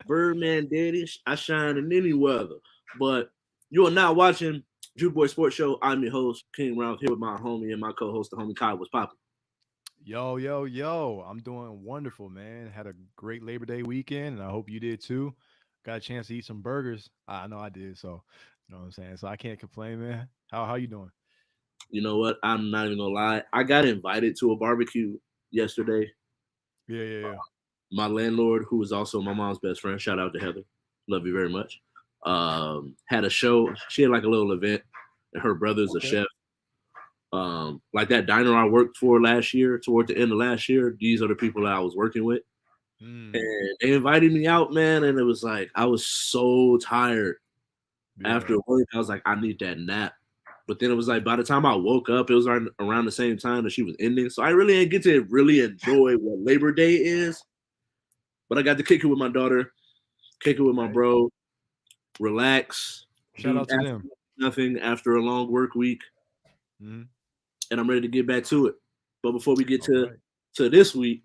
Birdman daddy, I shine in any weather. But you are now watching Drew Boy Sports Show. I'm your host, King Ralph, here with my homie and my co-host, the homie Kyle. What's poppin'? Yo, yo, yo. I'm doing wonderful, man. Had a great Labor Day weekend, and I hope you did too. Got a chance to eat some burgers. I know I did, so you know what I'm saying. So I can't complain, man. How you doing? You know what? I'm not even gonna lie. I got invited to a barbecue yesterday. Yeah, yeah, yeah. My landlord, who is also my mom's best friend, shout out to Heather, love you very much. Had a show. She had like a little event, and her brother's a Okay. chef. Like that diner I worked for last year, toward the end of last year. These are the people that I was working with, Mm, and they invited me out, man. And it was like I was so tired yeah. after work. I was like, I need that nap. But then it was like by the time I woke up, it was around the same time that she was ending. So I really didn't get to really enjoy what Labor Day is. But I got to kick it with my daughter, kick it with my Okay. bro, relax, Shout do out to them. nothing after a long work week, Mm, and I'm ready to get back to it. But before we get all right. to this week,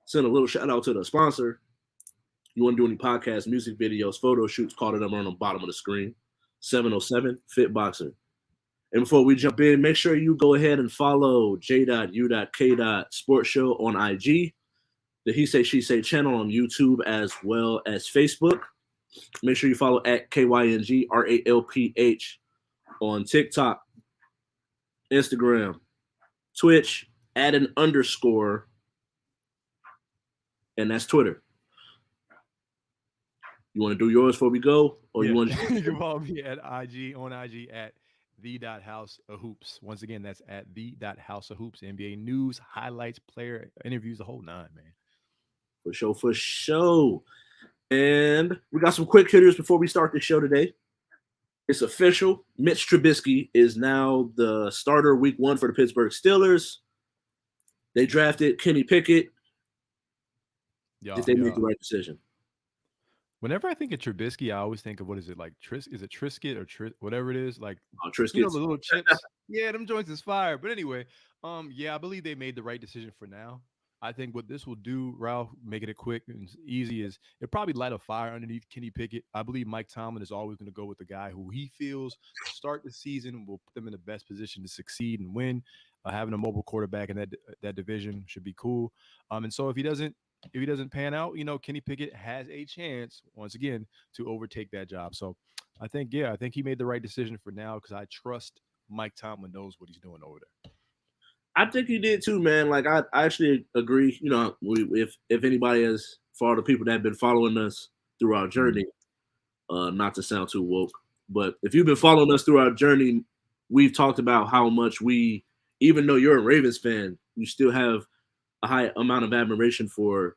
send a little shout out to the sponsor. You want to do any podcasts, music videos, photo shoots, call the number on the bottom of the screen, 707 Fit Boxer. And before we jump in, make sure you go ahead and follow J.U.K. Sports Show on IG, the He Say She Say channel on YouTube as well as Facebook. Make sure you follow at KYNGRALPH on TikTok, Instagram, Twitch, add an underscore, and that's Twitter. You want to do yours before we go, or you Yeah. want to? You can follow me at IG on IG at the dot house of hoops. Once again, that's at the dot house of hoops. NBA news, highlights, player interviews, the whole nine, man. For show, for show. And we got some quick hitters before we start the show today. It's official. Mitch Trubisky is now the starter week one for the Pittsburgh Steelers. They drafted Kenny Pickett. Did Yeah, they make yeah. the right decision? Whenever I think of Trubisky, I always think of what is it like? Is it Trisket or whatever it is? Like the Triscuits. little chips. Yeah, them joints is fire. But anyway, yeah, I believe they made the right decision for now. I think what this will do, Ralph, making it quick and easy, is it probably light a fire underneath Kenny Pickett. I believe Mike Tomlin is always going to go with the guy who he feels to start the season will put them in the best position to succeed and win. Having a mobile quarterback in that division should be cool. And so if he doesn't pan out, Kenny Pickett has a chance once again to overtake that job. So I think he made the right decision for now because I trust Mike Tomlin knows what he's doing over there. I think he did too, man. Like I actually agree. You know, if anybody has for all the people that have been following us through our Mm. journey, not to sound too woke, but if you've been following us through our journey, we've talked about how much even though you're a Ravens fan, you still have a high amount of admiration for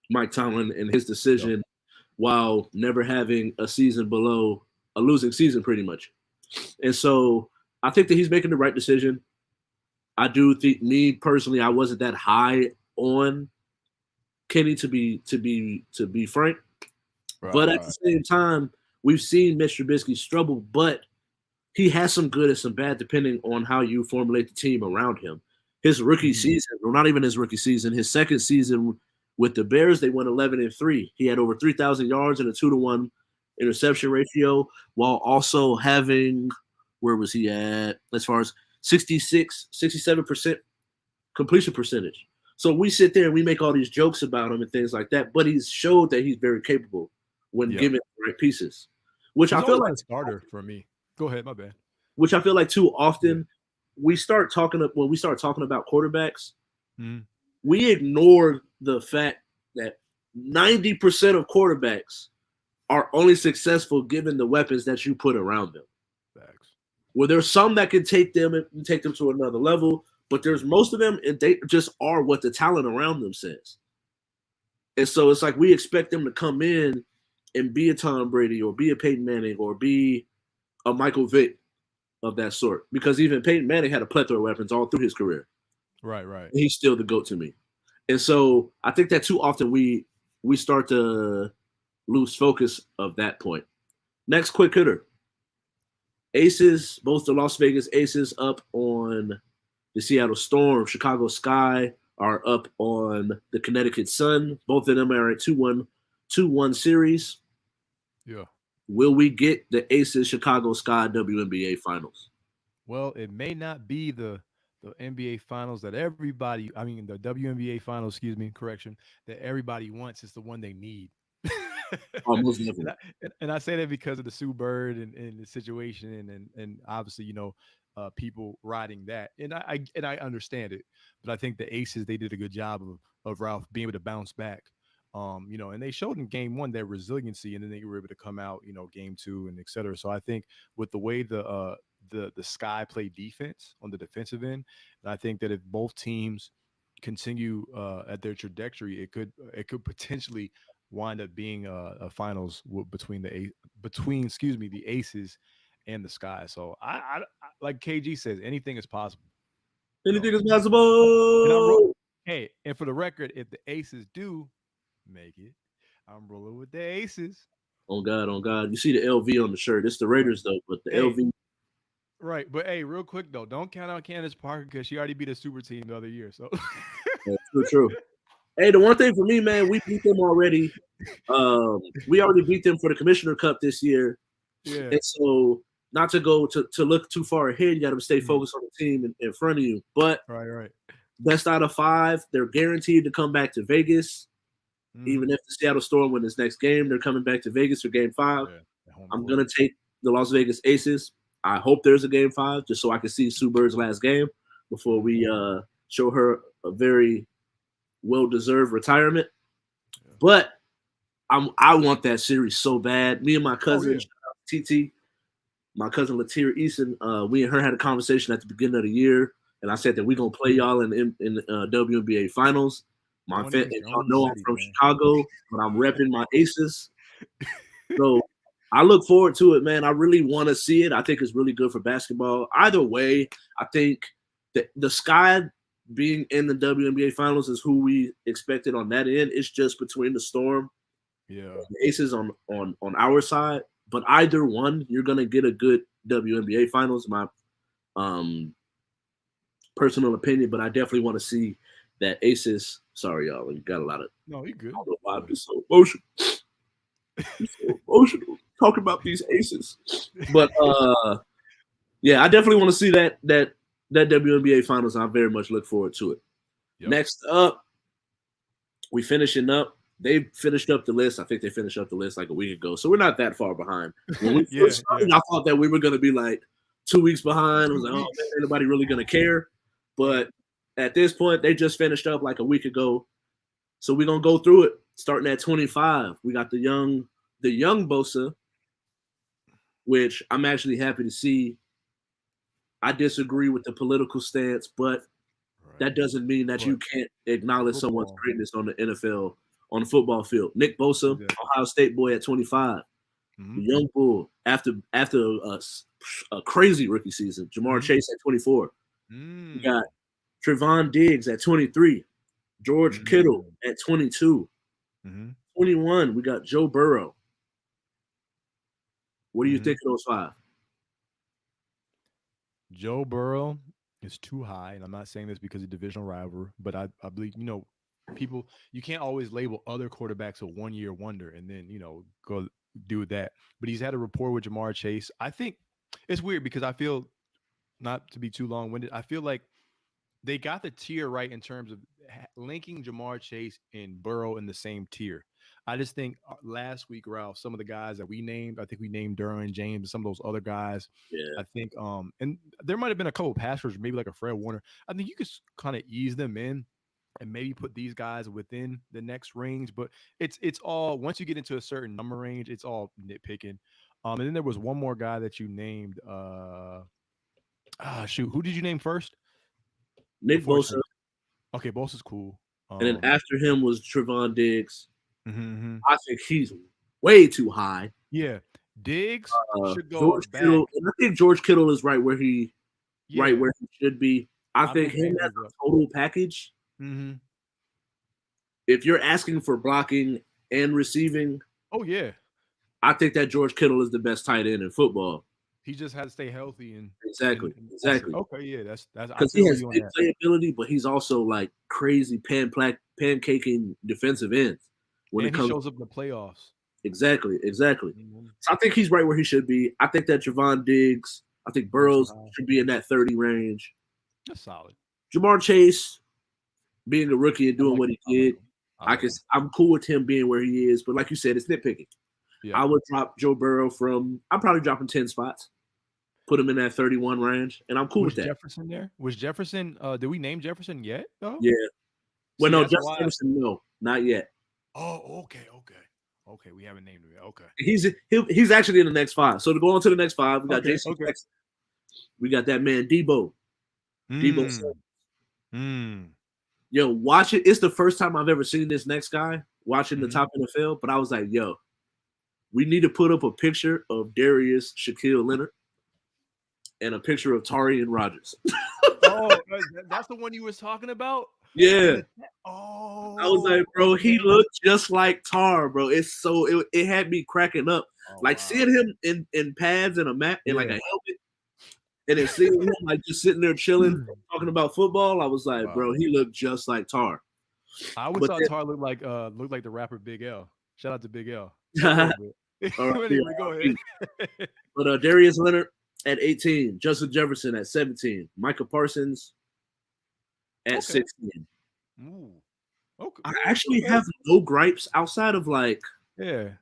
Mike Tomlin and his Yep. decision while never having a season below a losing season, pretty much. And so I think that he's making the right decision. I do think, me personally, I wasn't that high on Kenny to be frank, Right, but at the right. same time, we've seen Mr. Trubisky struggle, but he has some good and some bad depending on how you formulate the team around him. His rookie Mhm. season, or not even his rookie season, his second season with the Bears, they went 11-3. He had over 3,000 yards and a 2-1 interception ratio, while also having, where was he at as far as 67% completion percentage. So we sit there and we make all these jokes about him and things like that, but he's showed that he's very capable when Yep. given the right pieces, which I He's feel always like been a starter for me. Go ahead, my bad. too Yeah. often when we start talking about quarterbacks, Mhm. we ignore the fact that 90% of quarterbacks are only successful given the weapons that you put around them. Facts. Well, there's some that can take them to another level, but there's Mhm. most of them, and they just are what the talent around them says. And so it's like we expect them to come in and be a Tom Brady or be a Peyton Manning or be a Michael Vick of that sort. Because even Peyton Manning had a plethora of weapons all through his career. Right, right. He's still the GOAT to me. And so I think that too often we start to lose focus of that point. Next quick hitter. Both the Las Vegas Aces up on the Seattle Storm, Chicago Sky. are up on the Connecticut Sun. Both of them are at 2-1 series. Yeah. Will we get the Aces Chicago Sky WNBA Finals? Well, it may not be the NBA finals that everybody, I mean the WNBA finals, excuse me, correction, that everybody wants. It's the one they need. Almost and, definitely. I say that because of the Sue Bird and the situation and obviously people riding that and I understand it, but I think the Aces they did a good job of Ralph being able to bounce back. And they showed in game one their resiliency, and then they were able to come out, game two and et cetera. So I think with the way the Sky play defense on the defensive end, and I think that if both teams continue at their trajectory, it could potentially wind up being a finals between excuse me the Aces and the Sky. So like KG says, anything is possible. You know, Anything is and I'm ro- possible. hey, and for the record, if the Aces do make it, I'm rolling with the Aces. Oh God, oh God. You see the LV on the shirt. It's the Right. Raiders though, but the Hey, LV. right. But hey, real quick though, don't count out Candace Parker because she already beat a super team the other year. So Yeah, true, true. Hey, the one thing for me, man, we beat them already. We already beat them for the Commissioner Cup this year. yeah. And so not to go to look too far ahead, you gotta stay Mhm. focused on the team in front of you. But Right, right. best out of five, they're guaranteed to come back to Vegas. Even Hmm. if the Seattle Storm win this next game, they're coming back to Vegas for game five. Yeah. At home I'm court. gonna take the Las Vegas Aces. I hope there's a game five just so I can see Sue Bird's last game before Mhm. we show her a very well deserved retirement. Yeah. But I want that series so bad. Me and my Oh cousin, yeah. shout out to TT, my cousin Latir Eason, we and her had a conversation at the beginning of the year, and I said that we're gonna play y'all in WNBA finals. Y'all Own the know I'm city, from man. Chicago, but I'm repping my Aces. So I look forward to it, man. I really want to see it. I think it's really good for basketball. Either way, I think that the Sky being in the WNBA finals is who we expected on that end. It's just between the Storm Yeah. and the Aces on our side. But either one, you're gonna get a good WNBA finals. My um personal opinion, but I definitely want to see that Aces. Sorry, y'all, you got a lot of. No, you I good. don't know why Go I'm ahead. just so emotional. I'm so emotional talking about these Aces. But yeah, I definitely want to see that WNBA finals. I very much look forward to it. Yep. Next up, we finishing up. They finished up the list. I think they finished up the list like a week ago, so we're not that far behind. When we Yeah, first yeah. started, I thought that we were going to be like 2 weeks behind. I was Two like, oh man, weeks. ain't nobody really going to care. Right. But at this point, they just finished up like a week ago, so we're gonna go through it. Starting at 25, we got the young Bosa, which I'm actually happy to see. I disagree with the political stance, but Right. that doesn't mean that you But can't acknowledge someone's football. greatness on the NFL on the football field. Nick Bosa, Exactly. Ohio State boy at 25, Hmm. the young bull after a crazy rookie season. Jamar Hmm. Chase at 24. We got Mm. Trevon Diggs at 23. George Kittle Mm. at 22. Hmm. 21, we got Joe Burrow. What do you Hmm. think of those five? Joe Burrow is too high, and I'm not saying this because of divisional rivalry, but I believe people you can't always label other quarterbacks a 1 year wonder and then go do that. But he's had a rapport with Jamar Chase. I think it's weird because I feel not to be too long winded. I feel like they got the tier right in terms of linking Jamar Chase and Burrow in the same tier. I just think last week, Ralph, some of the guys that we named, I think we named Derwin James and some of those other guys. Yeah, I think, and there might have been a couple passers, maybe like a Fred Warner. I think you could kind of ease them in and maybe put these guys within the next range. But it's all once you get into a certain number range, it's all nitpicking. And then there was one more guy that you named. Shoot, who did you name first Nick before Bosa, Chase? Okay, Boss is cool. and then after him was Trevon Diggs. Mhm. I think he's way too high. Yeah, Diggs should go George Kittle, back. and I think George Kittle is right Yeah, where he should be. I I think moved him as Diggs up. a total package. Mhm. If you're asking for blocking and receiving, Oh yeah, I think that George Kittle is the best tight end in football. He just had to stay healthy and Exactly, that's it. exactly. Okay, yeah, that's I Because he feel has you on big that. playability, but he's also like crazy pancaking defensive ends when it And he comes. shows up in the playoffs. Exactly, exactly. Mhm. So I think he's right where he should be. I think that Javon Diggs, I think A little too Burrows high. should be in that 30 range. That's solid. Jamar Chase, being a rookie and I doing like what him. he I like did, him. I like him. I'm cool with him being where he is. But like you said, it's nitpicking. Yeah. I would drop Joe Burrow from. I'm probably dropping 10 spots, put him in that 31 range, and I'm cool Was with that. Jefferson there? Was Jefferson? Did we name Jefferson yet? Though. Yeah. Well, See, no, that's Justin why. Jefferson, no, not yet. Oh, okay, okay, okay. We haven't named him yet. Okay, He's actually in the next five. So to go on to the next five, we got okay, J.C. okay. Jackson. We got that man Debo. Debo Hmm. Samuel. Hmm. Yo, watch it. It's the first time I've ever seen this next guy watching the Hmm. top NFL, but I was like, yo, we need to put up a picture of Darius Shaquille Leonard and a picture of Tari and Rogers. Oh, that's the one you was talking about in Yeah. the. I was Oh, like, bro, he okay. looked just like Tar, bro. It had me cracking up. Oh Like wow. seeing him in pads and a map and like a Yeah. helmet, and then seeing him like just sitting there chilling, talking about football. I was like, Wow. bro, he looked just like Tar. I always But thought Tar looked like the rapper Big L. Shout out to Big L. A then, little bit. all right, But yeah, anyway, go ahead. but Darius Leonard at 18, Justin Jefferson at 17, Micah Parsons at Okay. 16. Ooh. Okay. I actually Okay. have no gripes outside of like Yeah.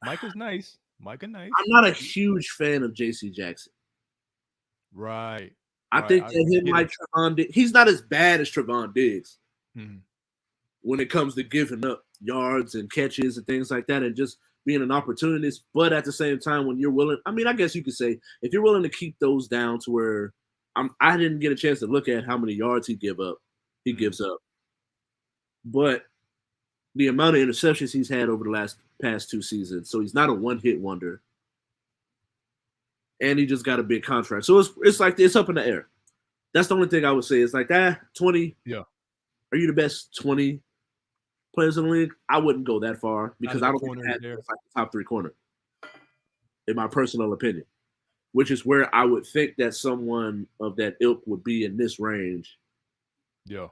Micah's nice. Micah I'm nice. not a huge fan of J.C. Jackson. Right. I Right. think that him Get like it. Trevon Diggs, he's not as bad as Trevon Diggs Mhm. when it comes to giving up yards and catches and things like that and just being an opportunist. But at the same time, when you're willing, I mean, I guess you could say if you're willing to keep those down to where I didn't get a chance to look at how many yards he Mhm. gives up. But the amount of interceptions he's had over the past two seasons, so he's not a one-hit wonder. And he just got a big contract. So it's like it's up in the air. That's the only thing I would say. It's like 20. Yeah. Are you the best 20 players in the league? I wouldn't go that far Out because of I the don't think corners that there. is like the top three corner, in my personal opinion. Which is where I would think that someone of that ilk would be in this range. Yeah.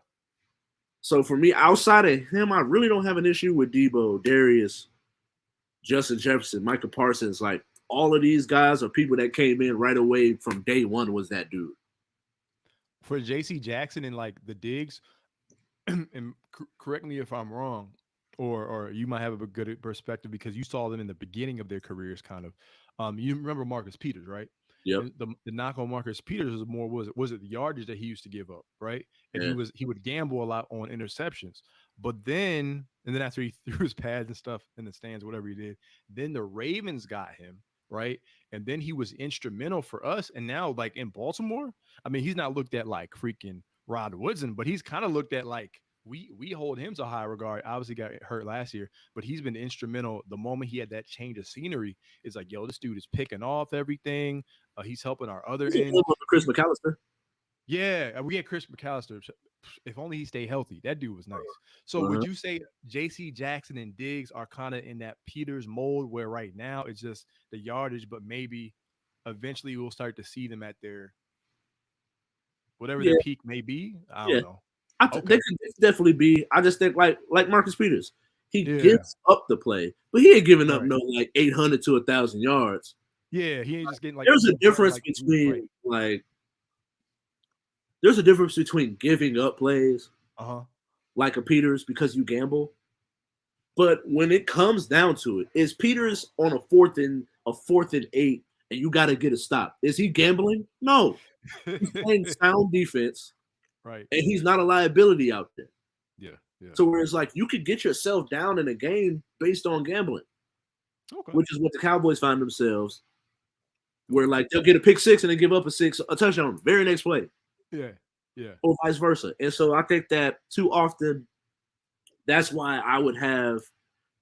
So for me, outside of him, I really don't have an issue with Debo, Darius, Justin Jefferson, Micah Parsons. Like all of these guys are people that came in right away from day one was that dude. For JC Jackson and like the digs, and correct me if I'm wrong, or you might have a good perspective because you saw them in the beginning of their careers, kind of. You remember Marcus Peters, right? Yep. And the knock on Marcus Peters was more was it the yardage that he used to give up, right? And Yeah. he would gamble a lot on interceptions, but then after he threw his pads and stuff in the stands, whatever he did, then the Ravens got him, right? And then he was instrumental for us. And now, like in Baltimore, I mean, he's not looked at like freaking Rod Woodson, but he's kind of looked at like we hold him to high regard. Obviously, got hurt last year, but he's been instrumental. The moment he had that change of scenery, it's like, yo, this dude is picking off everything. He's helping our other He's a end. little bit of Chris McAllister. Yeah, we had Chris McAllister. If only he stayed healthy. That dude was nice. So Uh-huh. would you say J.C. Jackson and Diggs are kind of in that Peters mold where right now it's just the yardage, but maybe eventually we'll start to see them at their whatever Yeah, their peak may be? I yeah. don't know. They Okay. could definitely be. I just think like Marcus Peters, he Yeah. gives up the play, but he ain't giving up Right. no like 800 to 1,000 yards. Yeah. He ain't just getting like There's a getting difference like right. between like there's a difference between giving up plays Uh huh. like a Peters because you gamble, but when it comes down to it, is Peters on a fourth and 8, and you got to get a stop? Is he gambling? No, he's playing sound defense, Right. and he's not a liability out there. Yeah. Yeah. So whereas like you could get yourself down in a game based on gambling, Okay. which is what the Cowboys find themselves, where Okay. like they'll get a pick six and then give up a touchdown very next play, Yeah. Yeah. or vice versa. And so I think that too often, that's why I would have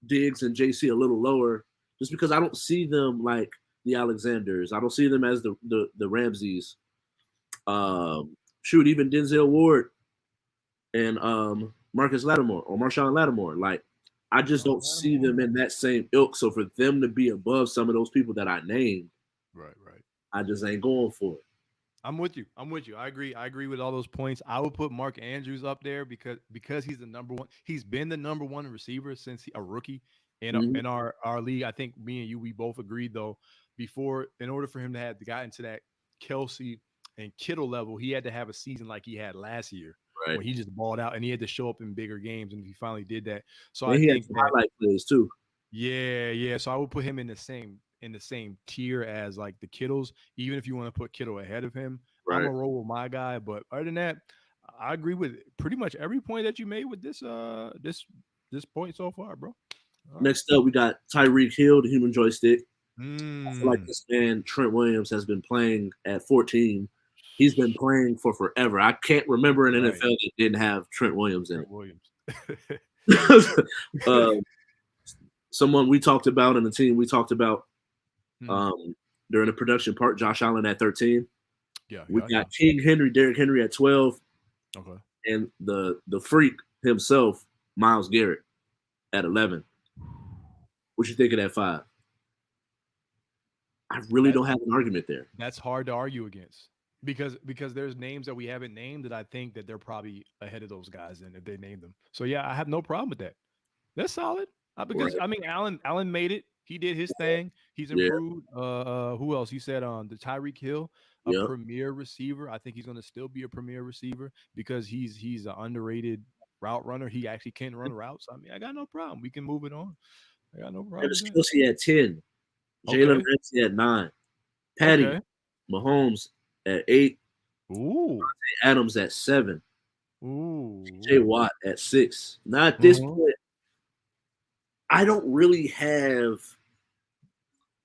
Diggs and JC a little lower, just because I don't see them like the Alexanders. I don't see them as the Ramses. Shoot, even Denzel Ward and Marcus Lattimore or Marshawn Lattimore. Like, I just Marshawn don't see Lattimore. them in that same ilk. So for them to be above some of those people that I named, Right. Right. I just ain't going for it. I'm with you. I'm with you. I agree. I agree with all those points. I would put Mark Andrews up there because he's the number one. He's been the number one receiver since a rookie Mhm. in our league. I think me and you we both agreed though before in order for him to have got into that Kelsey and Kittle level, he had to have a season like he had last year Right. when he just balled out and he had to show up in bigger games and he finally did that. So And I he had think some that highlight plays too. yeah, yeah. So I would put him in the same tier as like the Kittles. Even if you want to put Kittle ahead of him, I'm Right. a roll with my guy. But other than that, I agree with pretty much every point that you made with this point so far, bro. All right. Next up, we got Tyreek Hill, the human joystick. I feel like Mm, this man, Trent Williams, has been playing at 14. He's been playing for forever. I can't remember an right. NFL that didn't have Trent Williams in Trent Williams. it. uh, someone we talked about and the team we talked about Hmm. um, during the production part, Josh Allen at 13. Yeah, We yeah, yeah. got King Henry, Derrick Henry at 12, Okay. and the freak himself, Miles Garrett at 11. What you think of that five? I really That don't have an argument there. that's hard to argue against because there's names that we haven't named that I think that they're probably ahead of those guys and if they name them. So yeah, I have no problem with that. That's solid. Because Right. I mean, Allen made it. He did his thing. He's Yeah. improved. Who else? You said the Tyreek Hill, a Yeah. premier receiver. I think he's going to still be a premier receiver because he's an underrated route runner. He actually can run routes. I mean, I got no problem. We can move it on. I got no problem Travis with that. Kelce at 10. Jalen Okay. Ramsey at 9. Patty Okay. Mahomes at 8. Ooh. Adams at 7. J. Ooh. Watt at 6. Now at this Uh-huh. point, I don't really have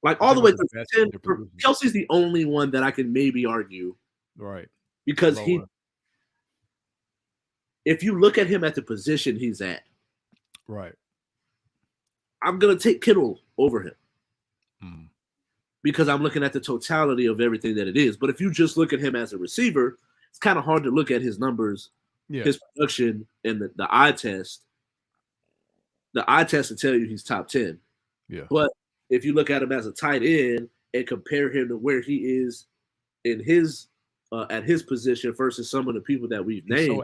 like You're all the talking way about the through best 10. they're producing. Kelsey's the only one that I can maybe argue Right. because Lower. if you look at him at the position he's at, Right. I'm gonna take Kittle over him Mm. because I'm looking at the totality of everything that it is. But if you just look at him as a receiver, it's kind of hard to look at his numbers, Yeah. his production, and the eye test. The eye test will tell you he's top 10. Yeah. But if you look at him as a tight end and compare him to where he is in his at his position versus some of the people that we've He's named,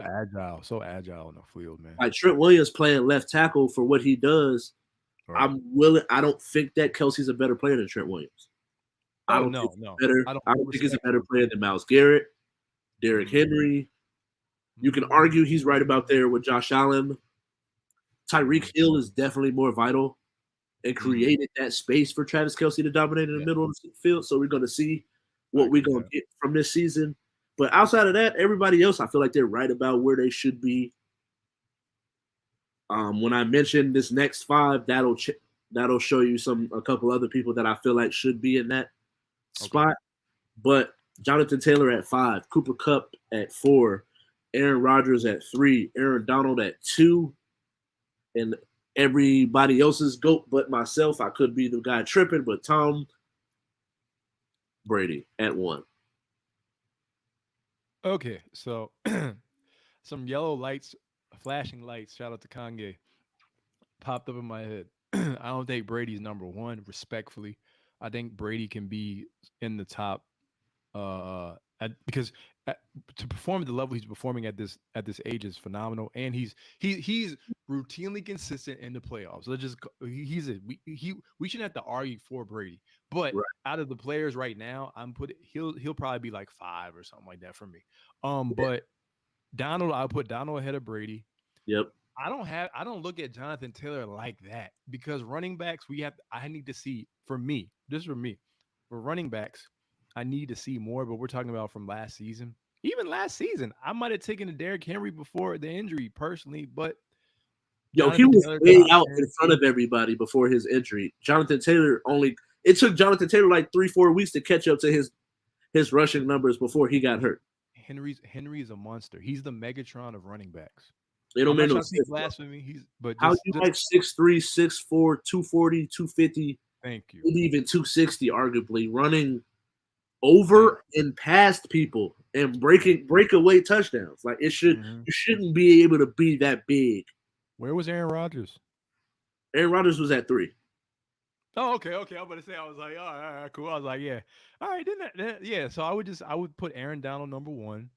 so agile in the field, man. like Trent Williams playing left tackle for what he does, Right. I don't think that Kelsey's a better player than Trent Williams. I Oh don't think no, he's no. better. I don't I don't think he's a better respectfully. player than Miles Garrett, Derrick Mm, Henry. You can mm, argue he's right about there with Josh Allen. mm, Tyreek Hill is definitely more vital and mm. created that space for Travis Kelsey to dominate in the Yeah, middle of the field. So we're going to see I what agree we're with going that. to get from this season. But outside of that, everybody else, I feel like they're right about where they should be. When I mentioned this next five, that'll show you a couple other people that I feel like should be in that Okay. spot. But Jonathan Taylor at 5, Cooper Kupp at 4, Aaron Rodgers at 3, Aaron Donald at 2, and everybody else's GOAT but myself. I could be the guy tripping, but Tom Brady at 1. Okay. So some yellow lights, flashing lights. Shout out to Kanye. Popped up in my head. I don't think Brady's number one. Respectfully, I think Brady can be in the top because at, to perform at the level he's performing at this age is phenomenal, and he's routinely consistent in the playoffs. Let's just he's a we shouldn't have to argue for Brady, but Right. out of the players right now, he'll probably be like 5 or something like that for me. But Donald, I'll put Donald ahead of Brady. Yep. I don't look at Jonathan Taylor like that because running backs I need to see for me. This is for me. For running backs, I need to see more, but we're talking about from last season. Even last season, I might have taken a Derrick Henry before the injury personally, but Yo, he Jonathan was Taylor way top out in 10. front of everybody before his injury. Jonathan Taylor only it took Jonathan Taylor like 3-4 weeks to catch up to his rushing numbers before he got hurt. Henry's a monster. He's the Megatron of running backs. It don't I'm make not no trying to speak sense, bro. blasphemy. But How you just like 6'3", 6'4", 240, 250, thank you. maybe even 260, arguably, running Thank over and past people and thank breakaway touchdowns. Like you. you shouldn't be able to be that big. Where was Aaron Rodgers? Aaron Rodgers was at 3. Oh, okay, okay. I'm gonna say I was like, all right, cool. I was like, yeah, all right. Yeah. So I would put Aaron Donald number one.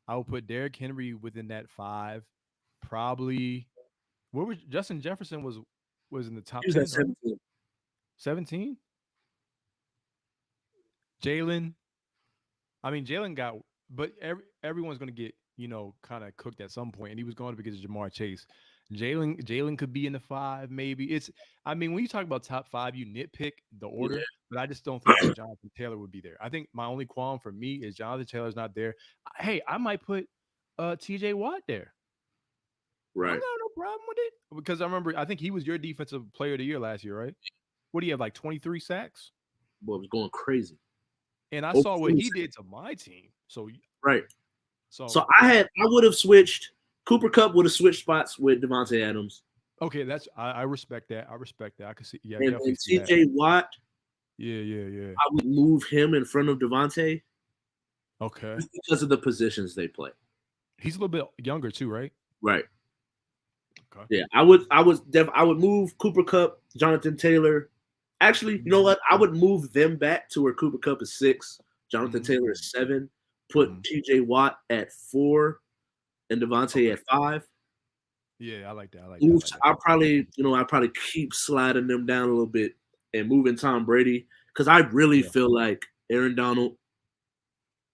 I would put Derrick Henry within that five. Probably where was Justin Jefferson was in the He top was at 10, right? 17. 17. Jalen. I mean, Jalen got, but everyone's gonna get kind of cooked at some point, and he was going to because of Jamar Chase. Jalen could be in the five, maybe. I mean, when you talk about top five, you nitpick the Yeah, order, but I just don't think that Jonathan Taylor would be there. I think my only qualm for me is Jonathan Taylor's not there. Hey, I might put T.J. Watt there. I don't right. got no problem with it because I think he was your defensive player of the year last year, right? What do you have, like 23 sacks? Boy, it was going crazy. And I Over saw what 20 he did seconds. to my team. Right. So So I would have switched. Cooper Cup would have switched spots with Devontae Adams, okay, I respect that. I respect that. I can see, yeah, and definitely then see that. T.J. Watt. Yeah, yeah, yeah. I would move him in front of Devontae Okay, just because of the positions they play. he's a little bit younger too, right? Right. Okay. Yeah. I would move Cooper Cup, Jonathan Taylor. Actually, you know Mm-hmm. what? I would move them back to where Cooper Cup is 6, Jonathan Mm-hmm. Taylor is 7, Mm-hmm. put T.J. Watt at 4, and Okay. Devontae at 5. Yeah, I like that. I like that. I Move. like that. I probably keep sliding them down a little bit and moving Tom Brady because I really Yeah, feel like Aaron Donald,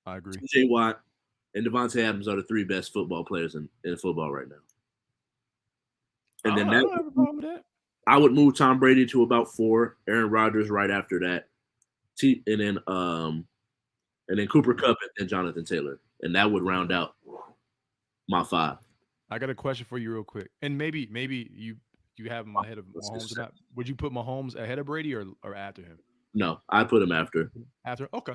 I agree. T.J. Watt, and Devontae Adams are the 3 best football players in football right now. And then I don't have a problem with that. I would move Tom Brady to about 4, Aaron Rodgers right after that, T, and then Cooper Mm. Cup and then Jonathan Taylor, and that would round out my 5. I got a question for you real quick, and maybe you have him ahead of Let's Mahomes just or say, not? Would you put Mahomes ahead of Brady or after him? no, I put him after. After. Okay.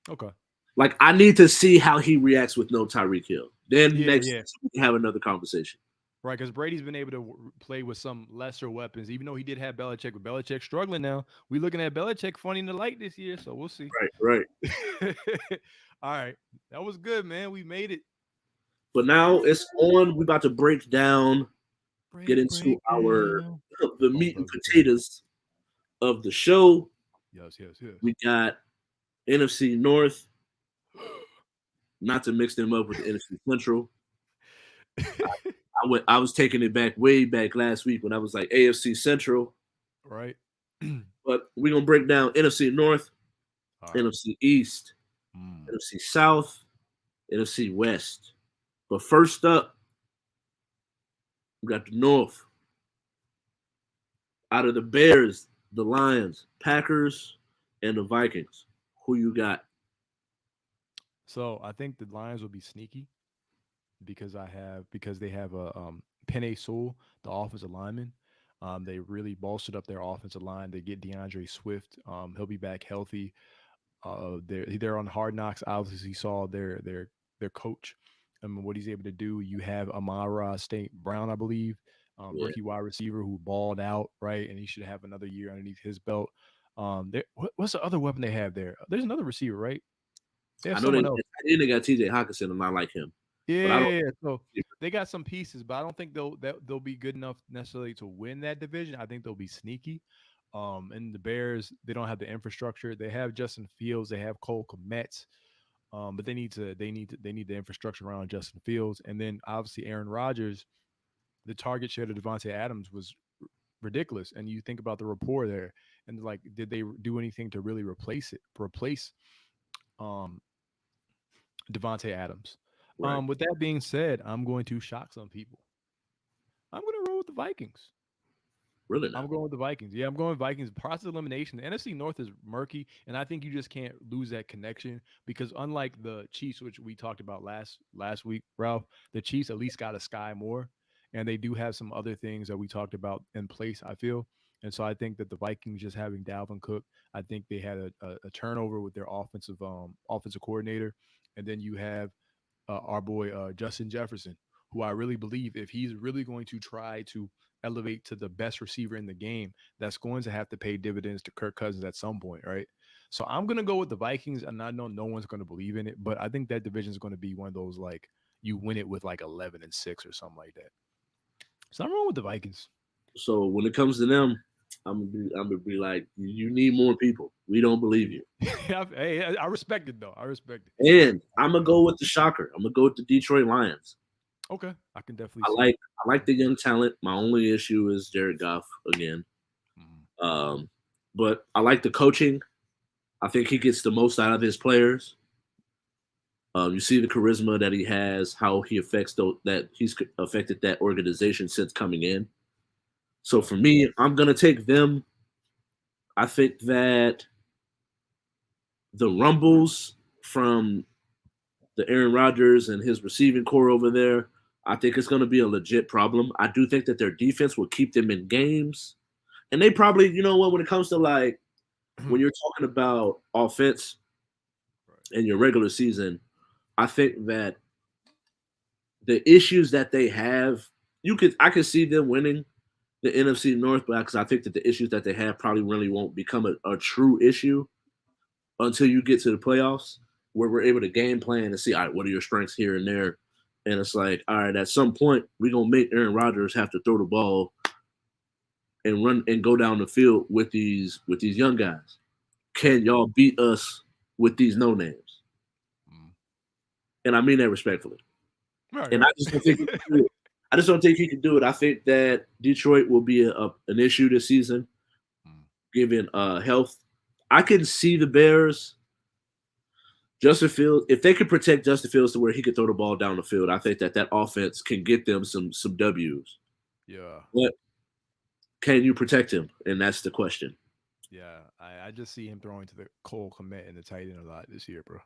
Okay. Like I need to see how he reacts with no Tyreek Hill. Then Yeah, next yeah. we can have another conversation. Right, because Brady's been able to play with some lesser weapons, even though he did have Belichick. But Belichick struggling now. We looking at Belichick funny in the light this year, so we'll see. Right, right. All right, that was good, man. We made it. But now it's on. We about to break down, get Break into our down. the Oh, meat that and was a good one. potatoes of the show. Yes, yes, yes. We got NFC North, not to mix them up with the NFC Central. I was taking it back way back last week when I was like AFC Central, Right. but we're gonna break down NFC North, All right. NFC East, Mm. NFC South, NFC West. But first up, we got the North. Out of the Bears, the Lions, Packers, and the Vikings. Who you got? So I think the Lions will be sneaky because they have a Penny Sewell, the offensive lineman. They really bolstered up their offensive line. They get DeAndre Swift. He'll be back healthy. They're on Hard Knocks. Obviously, saw their coach and what he's able to do. You have Amara State Brown, I believe, Yeah, rookie wide receiver who balled out, right, and he should have another year underneath his belt. What's the other weapon they have there? There's another receiver, right? They have I know they. someone else. I they got T.J. Hawkinson, and I like him, but I don't. Yeah, so they got some pieces, but I don't think they'll be good enough necessarily to win that division. I think they'll be sneaky. And the Bears, they don't have the infrastructure. They have Justin Fields, they have Cole Kmet, but they need the infrastructure around Justin Fields, and then obviously Aaron Rodgers. The target share to Devontae Adams was ridiculous, and you think about the rapport there, and like, did they do anything to really replace um Devontae Adams? Right, With that being said, I'm going to shock some people. I'm going to roll with the Vikings. really I'm not. going with the Vikings. Yeah, I'm going Vikings. Process of elimination. The NFC North is murky, and I think you just can't lose that connection because unlike the Chiefs, which we talked about last week, Ralph, the Chiefs at least got a Sky Moore, and they do have some other things that we talked about in place. I feel, and so I think that the Vikings just having Dalvin Cook, I think they had a turnover with their offensive coordinator, and then you have our boy Justin Jefferson, who I really believe if he's really going to try to elevate to the best receiver in the game, that's going to have to pay dividends to Kirk Cousins at some point, right? So I'm gonna go with the Vikings, and I know no one's gonna believe in it, but I think that division is going to be one of those like you win it with like 11-6 or something like that. So I'm rolling with the Vikings. So when it comes to them, I'm gonna be like, you need more people. We don't believe you. Hey, I respect it though. I respect it. And I'm gonna go with the shocker. I'm gonna go with the Detroit Lions. Okay, I can definitely I see like it. I like the young talent. My only issue is Jared Goff again. Mhm. Um, but I like the coaching. I think he gets the most out of his players. You see the charisma that he has, how he affects that he's affected that organization since coming in. So Yeah. for me, I'm gonna take them. I think that the rumbles from the Aaron Rodgers and his receiving core over there, I think it's gonna be a legit problem. I do think that their defense will keep them in games, and they probably, you know what, when it comes to like when you're talking about offense Right. in your regular season, I think that the issues that they have, I could see them winning the NFC North, because I think that the issues that they have probably really won't become a true issue until you get to the playoffs, where we're able to game plan and see, all right, what are your strengths here and there, and it's like, all right, at some point we're gonna make Aaron Rodgers have to throw the ball and run and go down the field with these young guys. Right. Can y'all beat us with these no names? Mm. And I mean that respectfully. Right. And I Right. just don't think he can do it. I just don't think he can do it. I think that Detroit will be an issue this season, Mm. given health. I can see the Bears, Justin Fields, if they could protect Justin Fields to where he could throw the ball down the field. I think that that offense can get them some W's. Yeah. But can you protect him? And that's the question. Yeah. I just see him throwing to the Cole Komet and the tight end a lot this year, bro.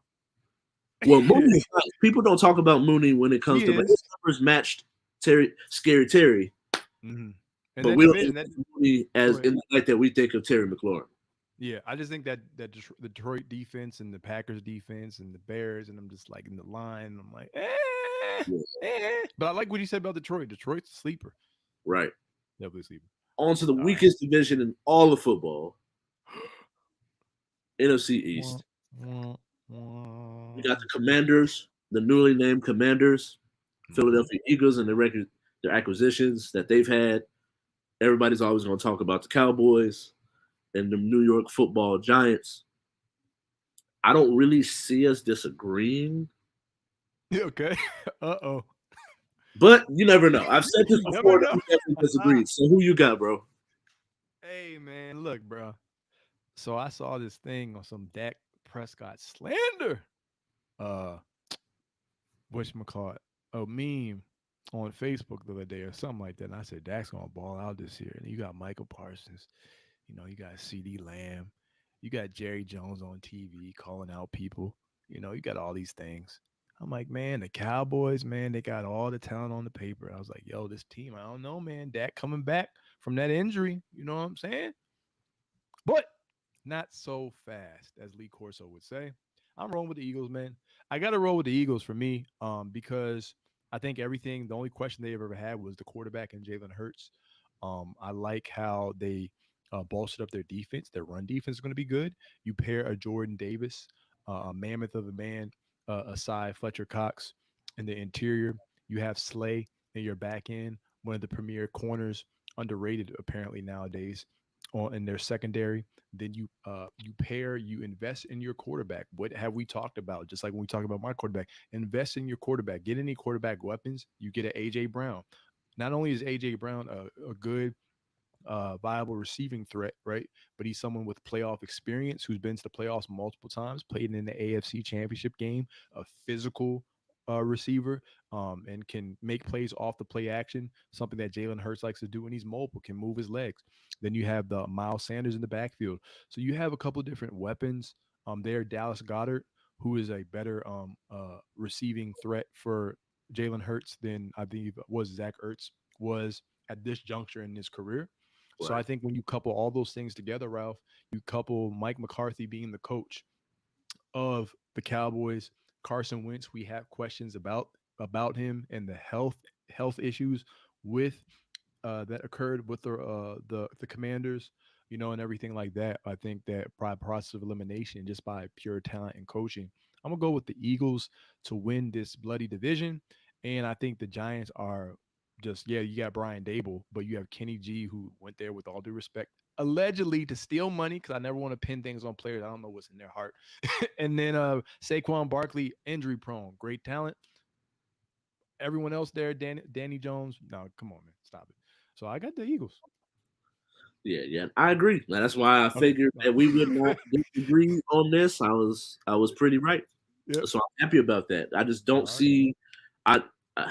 Well, Mooney is nice. People don't talk about Mooney when it comes He to, but his is. numbers matched Scary Terry, Hmm. And but that we don't division, think that of Mooney go as ahead. in the light that we think of Terry McLaurin. Yeah, I just think that the Detroit defense and the Packers defense and the Bears and I'm just like in the line. I'm like, Yeah, but I like what you said about Detroit. Detroit's a sleeper, right. definitely a sleeper. On to the All right. weakest division in all of football, NFC Wah, East. wah, We got wah. the Commanders, the newly named Commanders, Mhm. Philadelphia Eagles, and their acquisitions that they've had. Everybody's always going to talk about the Cowboys and the New York Football Giants. I don't really see us disagreeing, Yeah, okay. Uh-oh. but you never know. I've said this You never before that know. we definitely disagreed. So who you got, bro? Hey man, look, bro. So I saw this thing on some Dak Prescott slander. Uh whatchamacallit, a meme on Facebook the other day or something like that. And I said, Dak's gonna ball out this year. And you got Michael Parsons, you got CD Lamb, you got Jerry Jones on TV calling out people, you got all these things. I'm like, man, the Cowboys, man, they got all the talent on the paper. I was like, yo, this team, I don't know, man. Dak coming back from that injury, you know what I'm saying? But not so fast, as Lee Corso would say. I'm rolling with the Eagles, man. I got to roll with the Eagles for me, because I think everything. The only question they've ever had was the quarterback and Jalen Hurts. I like how they bolstered up their defense. Their run defense is going to be good. You pair a Jordan Davis, a mammoth of a man, aside Fletcher Cox in the interior. You have Slay in your back end, one of the premier corners, underrated apparently nowadays, on in their secondary. Then you invest in your quarterback. What have we talked about? Just like when we talk about my quarterback, invest in your quarterback. Get any quarterback weapons. You get an AJ Brown. Not only is AJ Brown a good viable receiving threat, right? But he's someone with playoff experience who's been to the playoffs multiple times, played in the AFC Championship game, a physical receiver, and can make plays off the play action, something that Jalen Hurts likes to do, and he's mobile, can move his legs. Then you have the Miles Sanders in the backfield. So you have a couple different weapons there. Dallas Goddard, who is a better receiving threat for Jalen Hurts than I believe was Zach Ertz was at this juncture in his career. So I Right. think when you couple all those things together, Ralph, you couple Mike McCarthy being the coach of the Cowboys, Carson Wentz, we have questions about him and the health issues with that occurred with the Commanders, and everything like that. I think that by process of elimination, just by pure talent and coaching, I'm gonna go with the Eagles to win this bloody division, and I think the Giants are just, yeah. You got Brian Dable, but you have Kenny G, who went there with all due respect. allegedly to steal money because I never want to pin things on players. I don't know what's in their heart. And then Saquon Barkley, injury prone, great talent. Everyone else there, Danny Jones. No, come on, man, stop it. So I got the Eagles. Yeah, yeah, I agree. Now, that's why I Okay. figured that we would not disagree on this. I was pretty right, Yep. so I'm happy about that. I just don't All right. see, I uh,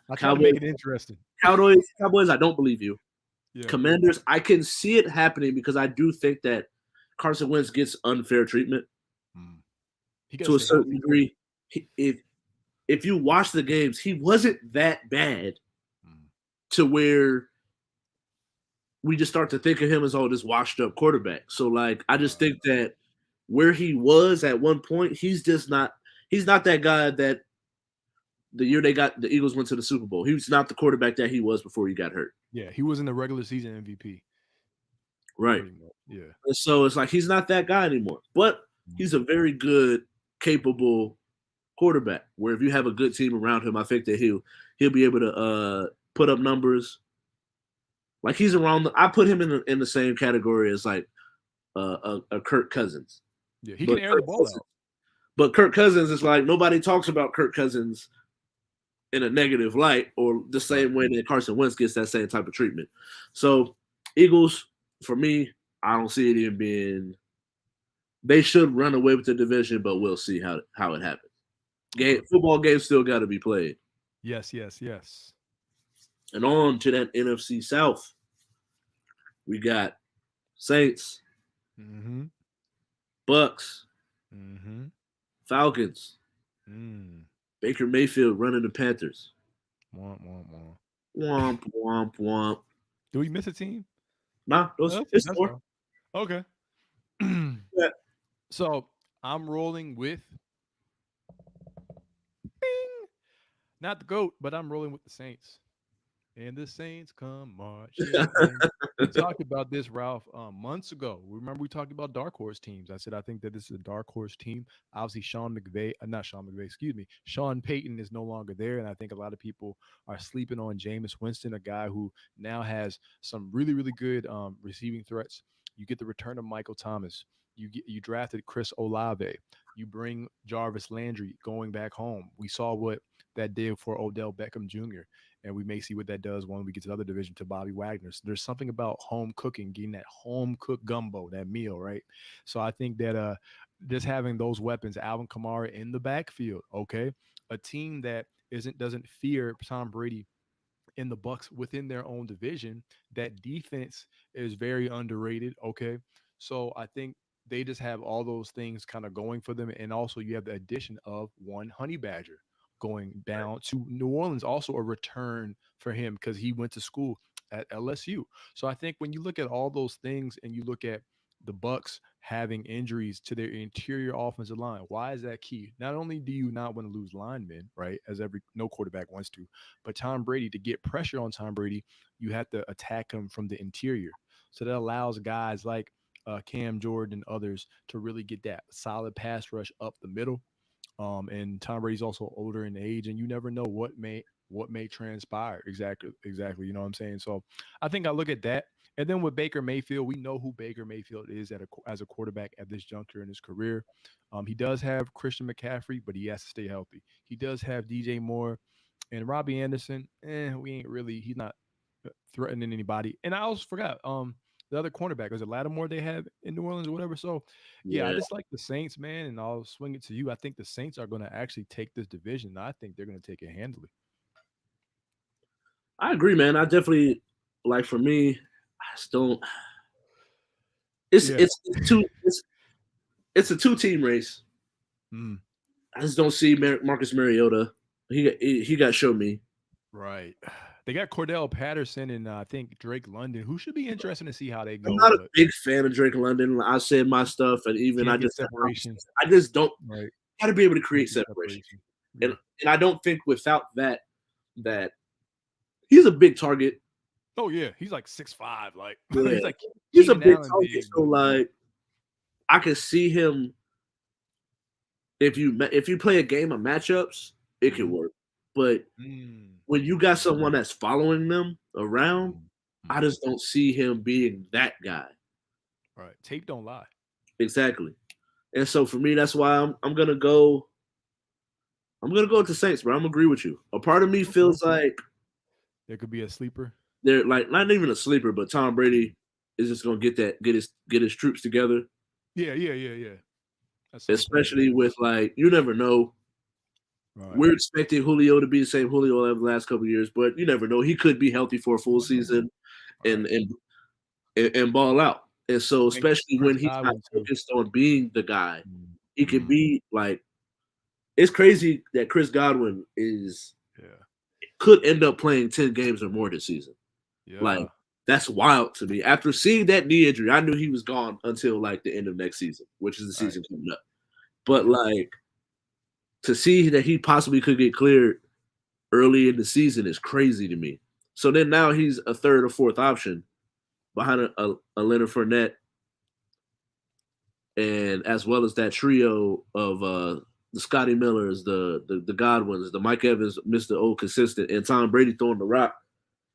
I try to Cowboys, make it interesting. Cowboys. I don't believe you. Yeah. Commanders, I can see it happening because I do think that Carson Wentz gets unfair treatment Mm. He got to to a stay certain healthy too. degree. If you watch the games, he wasn't that bad Mm. to where we just start to think of him as all this washed up quarterback. So like I just think that where he was at one point, he's not that guy that the year the Eagles went to the Super Bowl. He was not the quarterback that he was before he got hurt. Yeah, he was in the regular season MVP, Right. pretty much. Yeah. And so it's like he's not that guy anymore. But Mm. he's a very good, capable quarterback. Where if you have a good team around him, I think that he'll be able to put up numbers. Like he's around. I put him in the same category as like a Kirk Cousins. Yeah, he can But air the Kirk ball Cousins, out. but Kirk Cousins is like nobody talks about Kirk Cousins in a negative light, or the Right. same way that Carson Wentz gets that same type of treatment. So Eagles, for me, I don't see it even being. They should run away with the division, but we'll see how it happens. Okay. Football games still got to be played. Yes, yes, yes. And on to that NFC South, we got Saints, Mm-hmm. Bucks, Mm-hmm. Falcons, Mm. Baker Mayfield running the Panthers. Womp, womp, womp. Womp womp womp. Do we miss a team? Nah, those it's That's four. fine. Okay. Yeah. So I'm rolling with bing, not the goat, but I'm rolling with the Saints. And the Saints come marching in. We talked about this, Ralph, months ago. Remember, we talked about dark horse teams. I said I think that this is a dark horse team. Obviously, not Sean McVay, excuse me. Sean Payton is no longer there, and I think a lot of people are sleeping on Jameis Winston, a guy who now has some really, really good receiving threats. You get the return of Michael Thomas. You drafted Chris Olave. You bring Jarvis Landry going back home. We saw what that did for Odell Beckham Jr. And we may see what that does when we get to the other division to Bobby Wagner. So there's something about home cooking, getting that home cooked gumbo, that meal, right? So I think that just having those weapons, Alvin Kamara in the backfield, okay, a team that isn't doesn't fear Tom Brady in the Bucks within their own division. That defense is very underrated. Okay, so I think they just have all those things kind of going for them, and also you have the addition of one Honey Badger going down to New Orleans, also a return for him because he went to school at LSU. So I think when you look at all those things and you look at the Bucks having injuries to their interior offensive line, why is that key? Not only do you not want to lose linemen, right, as every no quarterback wants to, but Tom Brady, to get pressure on Tom Brady, you have to attack him from the interior. So that allows guys like Cam Jordan and others to really get that solid pass rush up the middle. And Tom Brady's also older in age, and you never know what may transpire. Exactly, exactly. You know what I'm saying? So I think I look at that. And then with Baker Mayfield, we know who Baker Mayfield is as a quarterback at this juncture in his career. He does have Christian McCaffrey, but he has to stay healthy. He does have DJ Moore and Robbie Anderson. We ain't really. He's not threatening anybody. And I also forgot. The other cornerback was it Lattimore they have in New Orleans or whatever. So yeah, I Yeah, just like the Saints, man, and I'll swing it to you. I think the Saints are going to actually take this division. I think they're going to take it handily. I agree, man. I definitely like for me, I just don't. It's Yeah. it's, it's two. It's a two-team race. Mm, I just don't see Marcus Mariota. He got show me. right. They got Cordell Patterson and I think Drake London, who should be interesting to see how they I'm go, not a but big fan of Drake London. I said my stuff, and even I can't get just had separation. I just don't Right. got to be able to Can't create get separation, separation. and Yeah. and I don't think without that he's a big target. Oh yeah, he's like 6'5", like Yeah, he's like he's a Keenan big Allen target. big, So but yeah. like I can see him if you play a game of matchups, it could Mhm. work. But Mm, when you got mm, someone that's following them around, mm, I mm. just don't see him being that guy. Right. Tape don't lie. Exactly. And so for me, that's why I'm gonna go. I'm gonna go with the Saints, bro. I'm gonna agree with you. A part of me Okay. feels like There could be a sleeper. they're like not even a sleeper, but Tom Brady is just gonna get his troops together. Yeah, yeah, yeah, yeah. At some point. Especially with like you never know. Right. We're expecting Julio to be the same Julio of the last couple of years, but you never know. He could be healthy for a full season Right. and and and ball out. And so, Think especially Chris when he's not Godwin too. focused on being the guy, he could Mm. be like. It's crazy that Chris Godwin is Yeah. could end up playing 10 games or more this season. Like Yeah. that's wild to me. After seeing that knee injury, I knew he was gone until like the end of next season, which is the Right. season coming up. But like to see that he possibly could get cleared early in the season is crazy to me. So then now he's a third or fourth option behind a Leonard Fournette, and as well as that trio of the Scotty Millers, the Godwins, the Mike Evans, Mr. Old Consistent, and Tom Brady throwing the rock.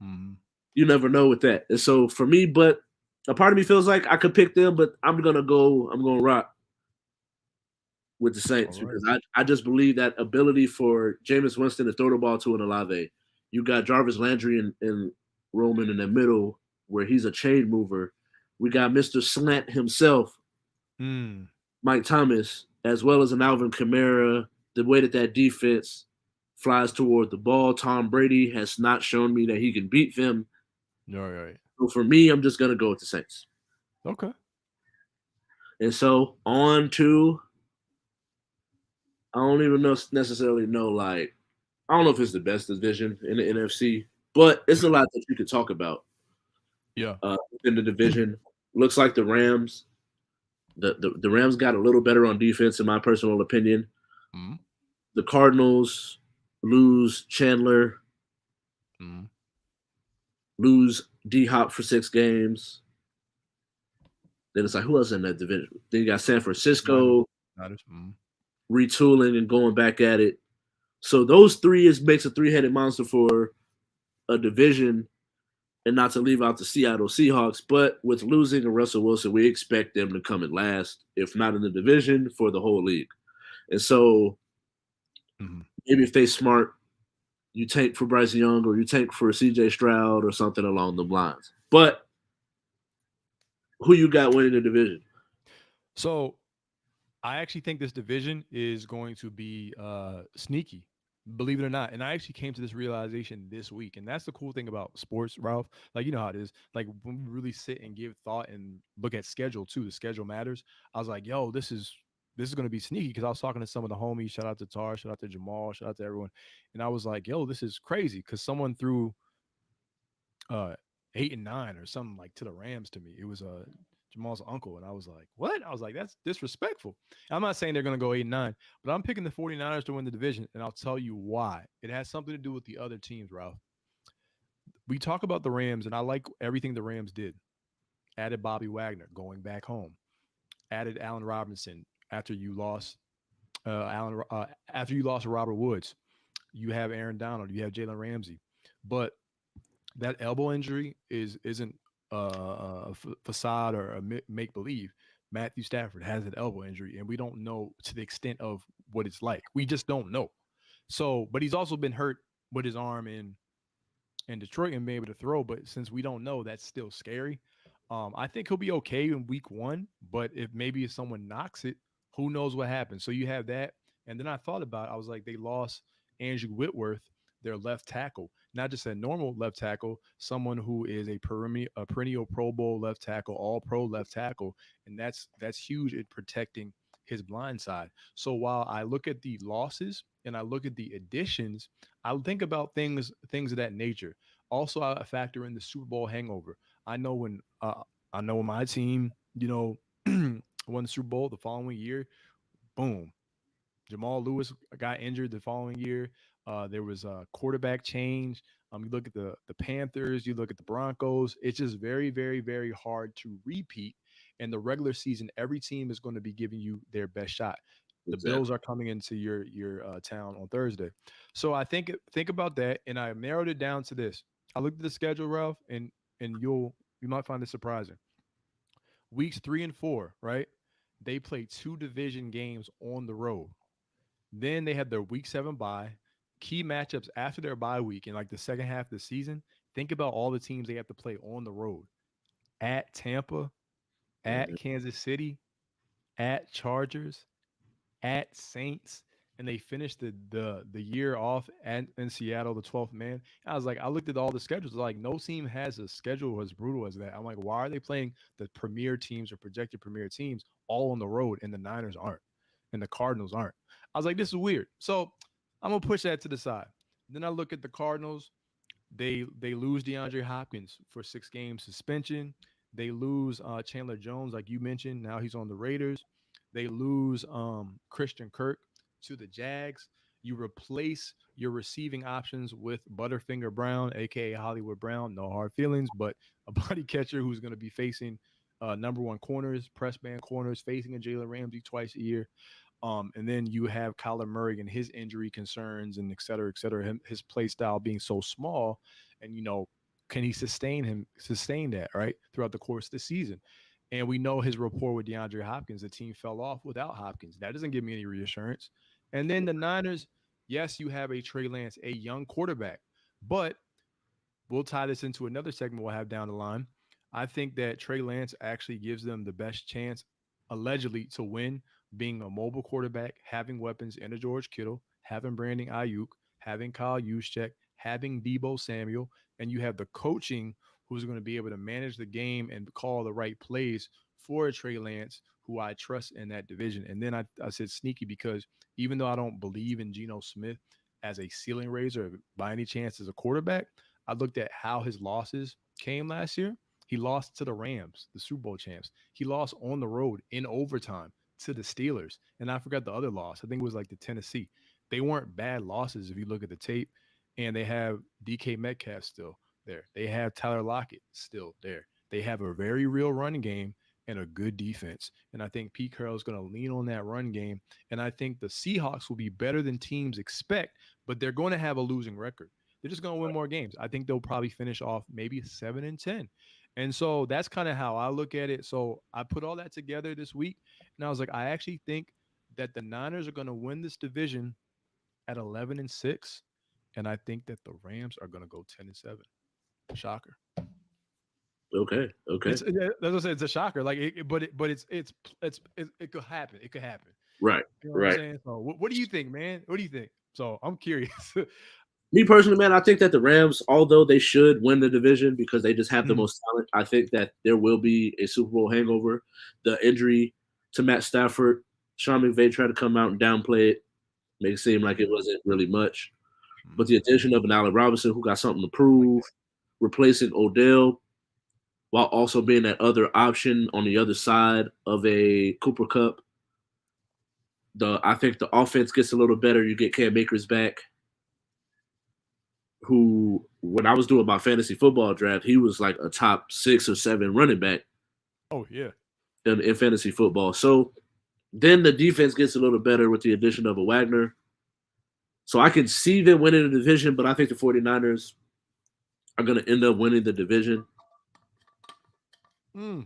Mm. You never know with that. And so for me, but a part of me feels like I could pick them, but I'm gonna rock with the All Saints right. because I just believe that ability for Jameis Winston to throw the ball to an Olave. You got Jarvis Landry and Roman in the middle where he's a chain mover. We got Mr. Slant himself, Mm. Mike Thomas, as well as an Alvin Kamara. The way that defense flies toward the ball, Tom Brady has not shown me that he can beat them. All right. So for me, I'm just gonna go with the Saints. Okay. And so on to I don't even necessarily know like I don't know if it's the best division in the NFC, but it's a lot that you could talk about Yeah. within the division. Looks like the Rams, the Rams got a little better on defense, in my personal opinion. Mm. The Cardinals lose Chandler, Mm. lose D Hop for 6 games. Then it's like who else in that division? Then you got San Niners. Francisco Niners. Mm. retooling and going back at it. So those three is makes a three-headed monster for a division, and not to leave out the Seattle Seahawks. But with losing a Russell Wilson, we expect them to come in last, if not in the division, for the whole league. And so Mm. maybe if they smart, you tank for Bryce Young or you tank for CJ Stroud or something along the lines. But who you got winning the division? So I actually think this division is going to be sneaky, believe it or not. And I actually came to this realization this week. And that's the cool thing about sports, Ralph. Like, you know how it is. Like, when we really sit and give thought and look at schedule too, the schedule matters. I was like, yo, this is going to be sneaky because I was talking to some of the homies. Shout out to Tar, shout out to Jamal, shout out to everyone. And I was like, yo, this is crazy because someone threw uh 8 and 9 or something like to the Rams to me. It was Jamal's uncle, and I was like, "What?" I was like, "That's disrespectful." I'm not saying they're going to go 8 and 9, but I'm picking the 49ers to win the division, and I'll tell you why. It has something to do with the other teams, Ralph. We talk about the Rams, and I like everything the Rams did. Added Bobby Wagner going back home. Added Allen Robinson after you lost after you lost Robert Woods. You have Aaron Donald. You have Jalen Ramsey, but that elbow injury isn't a facade or a make believe. Matthew Stafford has an elbow injury, and we don't know to the extent of what it's like. We just don't know. So, but he's also been hurt with his arm in Detroit and be able to throw. But since we don't know, that's still scary. I think he'll be okay in week one. But if someone knocks it, who knows what happens? So you have that. And then I thought about it. I was like, they lost Andrew Whitworth, their left tackle, not just a normal left tackle, someone who is a perennial Pro Bowl left tackle, all pro left tackle. And that's huge in protecting his blind side. So while I look at the losses and I look at the additions, I think about things of that nature. Also, I factor in the Super Bowl hangover. I know when I know when my team, won the Super Bowl the following year, boom, Jamal Lewis got injured the following year. There was a quarterback change. You look at the Panthers, you look at the Broncos. It's just very, very, very hard to repeat. In the regular season, every team is going to be giving you their best shot. The Bills Exactly. are coming into your town on Thursday, so I think about that, and I narrowed it down to this. I looked at the schedule, Ralph, and you might find this surprising. weeks 3 and 4, right? They play 2 division games on the road. Then they had their week 7 bye, key matchups after their bye week in like the second half of the season. Think about all the teams they have to play on the road: at Tampa, at Mhm. Kansas City, at Chargers, at Saints, and they finished the year off in Seattle, the 12th man. I was like, I looked at all the schedules, like no team has a schedule as brutal as that. I'm like, why are they playing the premier teams or projected premier teams all on the road and the Niners aren't and the Cardinals aren't? I was like, this is weird. So I'm gonna push that to the side. Then I look at the Cardinals. They lose DeAndre Hopkins for 6 game suspension. They lose Chandler Jones, like you mentioned. Now he's on the Raiders. They lose Christian Kirk to the Jags. You replace your receiving options with Butterfinger Brown, aka Hollywood Brown. No hard feelings, but a body catcher who's going to be facing number one corners, press man corners, facing a Jalen Ramsey twice a year. And then you have Kyler Murray and his injury concerns and et cetera, et cetera. His play style being so small, and can he sustain that right throughout the course of the season? And we know his rapport with DeAndre Hopkins. The team fell off without Hopkins. That doesn't give me any reassurance. And then the Niners, yes, you have a Trey Lance, a young quarterback, but we'll tie this into another segment we'll have down the line. I think that Trey Lance actually gives them the best chance, allegedly, to win, being a mobile quarterback, having weapons in a George Kittle, having Brandon Ayuk, having Kyle Juszczyk, having Debo Samuel, and you have the coaching who's going to be able to manage the game and call the right plays for a Trey Lance, who I trust in that division. And then I said sneaky because even though I don't believe in Geno Smith as a ceiling raiser by any chance as a quarterback, I looked at how his losses came last year. He lost to the Rams, the Super Bowl champs. He lost on the road in overtime to the Steelers. And I forgot the other loss. I think it was like the Tennessee. They weren't bad losses if you look at the tape. And they have DK Metcalf still there. They have Tyler Lockett still there. They have a very real running game and a good defense. And I think Pete Carroll is going to lean on that run game. And I think the Seahawks will be better than teams expect, but they're going to have a losing record. They're just going to win more games. I think they'll probably finish off maybe 7-10. And so that's kind of how I look at it. So I put all that together this week, and I was like, I actually think that the Niners are going to win this division at 11-6, and I think that the Rams are going to go 10-7. Shocker. Okay. Okay. That's what I said. It's a shocker. Like, but it could happen. It could happen. Right. You know what I'm Right. saying? So, what do you think, man? What do you think? So, I'm curious. Me personally, man, I think that the Rams, although they should win the division because they just have the Mm, most talent, I think that there will be a Super Bowl hangover. The injury to Matt Stafford, Sean McVay tried to come out and downplay it, make it seem like it mm, wasn't really much. But the mm. addition of an Allen Robinson who got something to prove, replacing Odell, while also being that other option on the other side of a Cooper Cup. I think the offense gets a little better. You get Cam Akers back, who when I was doing my fantasy football draft, he was like a top 6 or 7 running back Oh yeah. in fantasy football. So then the defense gets a little better with the addition of a Wagner. So I can see them winning the division, but I think the 49ers are going to end up winning the division. Mm,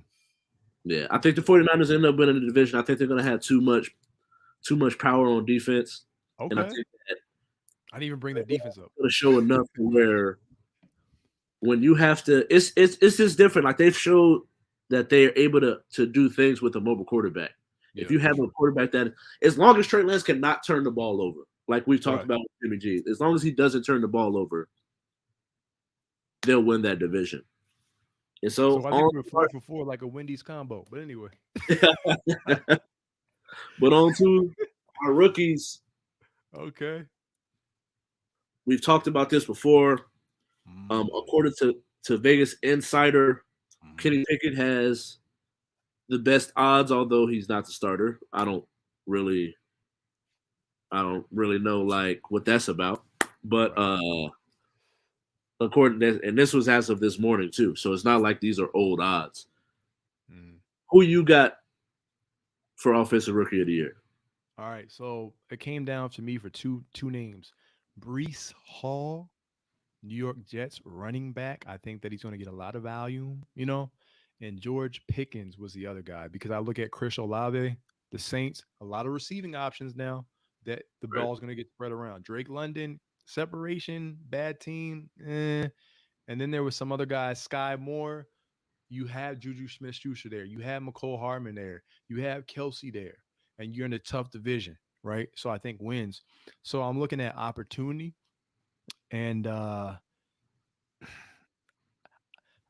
Yeah, I think the 49ers end up winning the division. I think they're going to have too much power on defense, and I okay. think that I didn't even bring the defense up. going to show enough to where when you have to, it's just different. Like they've showed that they are able to do things with a mobile quarterback. If Yeah, you for have a sure. quarterback that, as long as Trey Lance cannot turn the ball over, like we've talked Right. about with Jimmy G, as long as he doesn't turn the ball over, they'll win that division. And So so I think on, we're 4 for 4, like a Wendy's combo. But anyway. but on to our rookies. Okay. We've talked about this before. Mm, According to Vegas Insider, mm. Kenny Pickett has the best odds, although he's not the starter. Really, I don't really know like what that's about. But Right. according to, and this was as of this morning too, so it's not like these are old odds. Mm. Who you got for offensive rookie of the year? All right. So it came down to me for two names. Brees Hall, New York Jets running back. I think that he's going to get a lot of value, and George Pickens was the other guy because I look at Chris Olave, the Saints, a lot of receiving options now that the Right. ball's going to get spread around. Drake London, separation, bad team, eh. And then there was some other guys, Sky Moore. You have Juju Smith-Schuster there. You have McCole Harmon there. You have Kelsey there, and you're in a tough division, right? So I think wins. So I'm looking at opportunity, and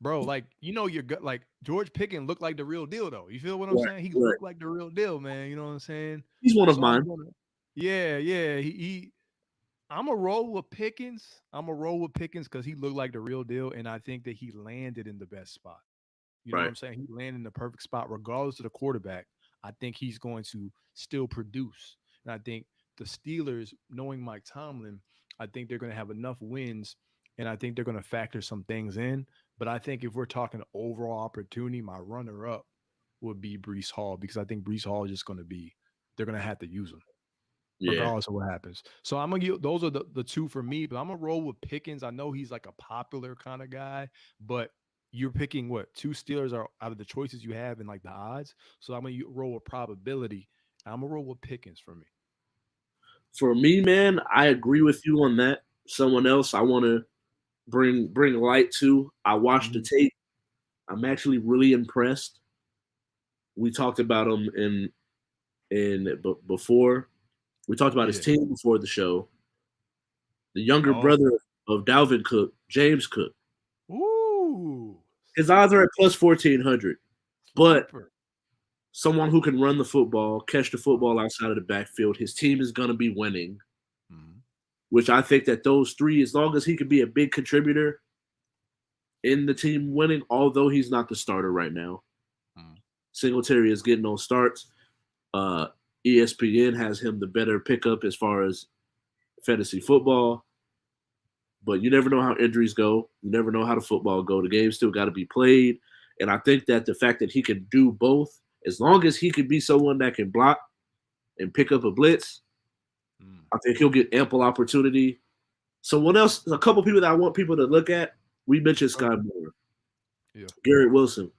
bro, like your gut, like George Pickens looked like the real deal, though. You feel what I'm Right. saying? He Right. looked like the real deal, man. You know what I'm saying? He's one of So I'm mine. gonna, yeah, yeah. I'm a roll with Pickens. I'm a roll with Pickens because he looked like the real deal, and I think that he landed in the best spot. You know what Right. I'm saying? He landed in the perfect spot, regardless of the quarterback. I think he's going to still produce. And I think the Steelers, knowing Mike Tomlin, I think they're going to have enough wins, and I think they're going to factor some things in. But I think if we're talking overall opportunity, my runner up would be Brees Hall because I think Brees Hall is just going to be, they're going to have to use him Yeah. regardless of what happens. So I'm gonna give those are the two for me, but I'm gonna roll with Pickens. I know he's like a popular kind of guy, but you're picking what two Steelers are out of the choices you have in like the odds. So I'm gonna roll with probability. I'm gonna roll with Pickens for me. For me, man, I agree with you on that. Someone else I want to bring light to. I watched the Mhm. tape. I'm actually really impressed. We talked about him before. We talked about his Yeah. team before the show. The younger Oh. brother of Dalvin Cook, James Cook. Ooh. His odds are Sleeper. at plus 1400. But Sleeper. someone who can run the football, catch the Uh-huh. football outside of the backfield, his team is going to be winning. Mhm. Which I think that those three, as long as he can be a big contributor in the team winning, although he's not the starter right now. Mhm. Singletary is getting those starts. Uh, ESPN has him the better pickup as far as fantasy football, but you never know how injuries go. You never know how the football go. The game still got to be played, and I think that the fact that he can do both, as long as he can be someone that can block and pick up a blitz, Mm. I think he'll get ample opportunity. Someone else, a couple people that I want people to look at. We mentioned Sky Okay. Moore, Yeah. Garrett Wilson,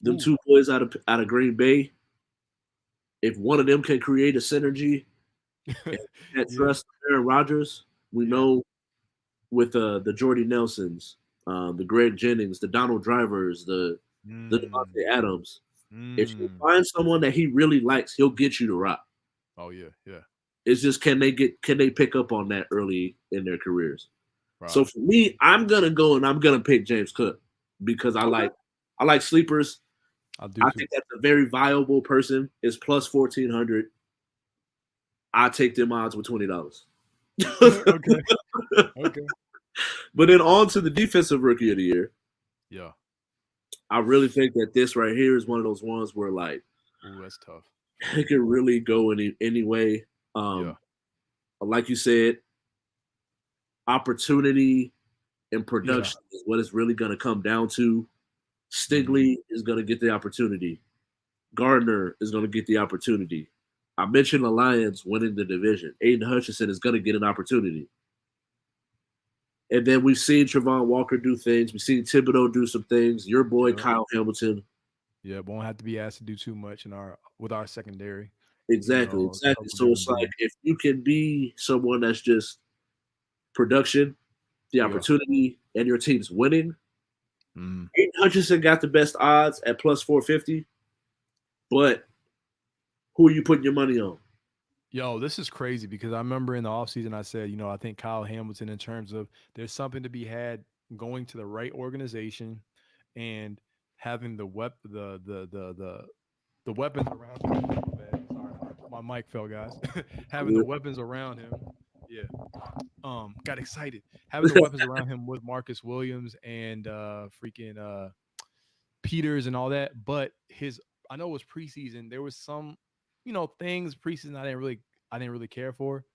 them Ooh. two boys out of Green Bay. If one of them can create a synergy and that Yeah. trust Aaron Rodgers, we Yeah. know with the Jordy Nelsons, the Greg Jennings, the Donald Drivers, the Mm. Devontae Adams. If you Mm. find someone that he really likes, he'll get you to rock. Oh yeah. Yeah. It's just can they pick up on that early in their careers? So Right. for me, I'm gonna go and I'm gonna pick James Cook because Okay. I like sleepers. I'll do I too. think that's a very viable person. It's plus 1400. I take them odds with $20. Okay. Okay. But then on to the defensive rookie of the year. Yeah. I really think that this right here is one of those ones where like Ooh, that's tough. it can really go any way. Yeah. Um, like you said, opportunity and Yeah. production is what it's really going to come down to. Hmm. Stigley is going to get the opportunity. Gardner is going to get the opportunity. I mentioned the Lions winning the division. Aiden Hutchinson is going to get an opportunity. And then we've seen Trevon Walker do things. We've seen Thibodeau do some things. Your boy Yeah. Kyle Hamilton. Yeah. Won't have to be asked to do too much in our with our secondary. Exactly, A exactly. couple So it's different like dudes. if you can be someone that's just production, the Yeah. opportunity, and your team's winning. Hmm. Aiden Hutchinson got the best odds at plus 450, but who are you putting your money on? Yo, this is crazy because I remember in the offseason I said, I think Kyle Hamilton in terms of there's something to be had going to the right organization and having the weapons around him. My bad. Sorry, my mic fell, guys. Having the weapons around him. Yeah. Got excited. Having the weapons around him with Marcus Williams and freaking Peters and all that. But I know it was preseason. There was some, things preseason I didn't really care for.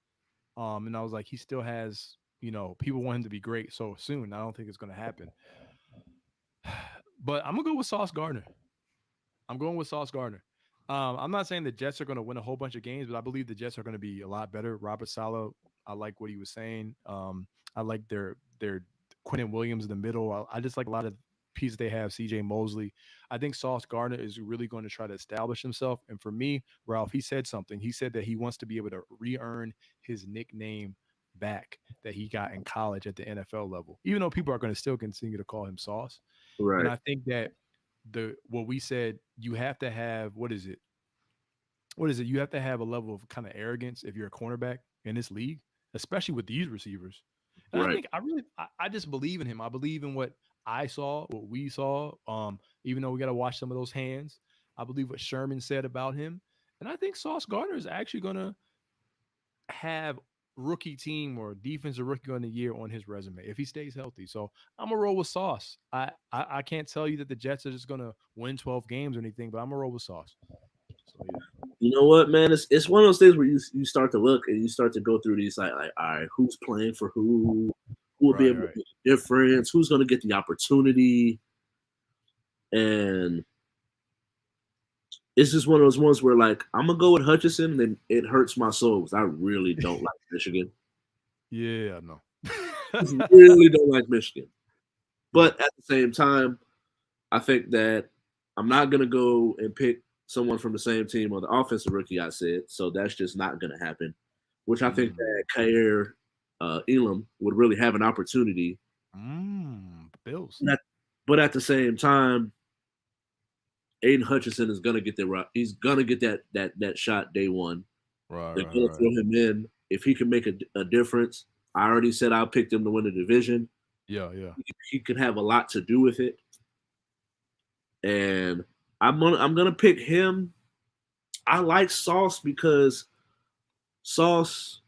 And I was like, he still has, people want him to be great so soon. I don't think it's gonna happen. But I'm gonna go with Sauce Gardner. I'm going with Sauce Gardner. I'm not saying the Jets are going to win a whole bunch of games, but I believe the Jets are going to be a lot better. Robert Sala, I like what he was saying. I like their Quentin Williams in the middle. I just like a lot of piece they have, CJ Mosley. I think Sauce Gardner is really going to try to establish himself. And for me, Ralph, he said something. He said that he wants to be able to re-earn his nickname back that he got in college at the NFL level, even though people are going to still continue to call him Sauce. And Right, I think that the what we said, you have to have what is it? What is it? You have to have a level of kind of arrogance if you're a cornerback in this league, especially with these receivers. And I right. think I just believe in him. I believe in what I saw, what we saw. Even though we got to watch some of those hands, I believe what Sherman said about him. And I think Sauce Gardner is actually going to have rookie team or defensive rookie of the year on his resume if he stays healthy. So I'm gonna roll with Sauce. I can't tell you that the Jets are just gonna win 12 games or anything, but I'm gonna roll with Sauce. So yeah. You know what, man? It's one of those things where you start to look and you start to go through these like all right, who's playing for who will be Right, able to right. make a difference, who's going to get the opportunity, and it's just one of those ones where like I'm gonna go with Hutchinson, and it hurts my soul because I really don't like Michigan. Yeah, I know. Just really don't like Michigan, Yeah. but at the same time, I think that I'm not gonna go and pick someone from the same team or the offensive rookie I said, so that's just not gonna happen. Which I think that Mm. Kair Elam would really have an opportunity. Bills. But at the same time, Aiden Hutchinson is gonna get the he's gonna get that shot day one. Right, They're right, gonna right. throw him in if he can make a difference. I already said I picked him to win the division. Yeah, yeah. He could have a lot to do with it, and I'm gonna pick him. I like Sauce because Sauce.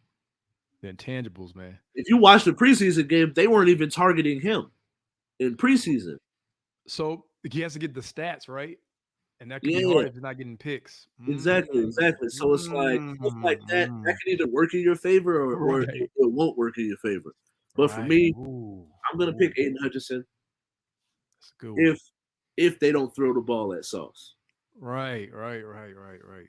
The intangibles, man. If you watch the preseason game, they weren't even targeting him in preseason. So he has to get the stats right, and that could be Yeah, hard if he's not getting picks. exactly. So it's like stuff like that can either work in your favor or Right, it won't work in your favor. But for right. me, Ooh, I'm gonna ooh, pick Aiden Hutchinson that's a good one. if if they don't throw the ball at Sauce. Right, right, right, right, right.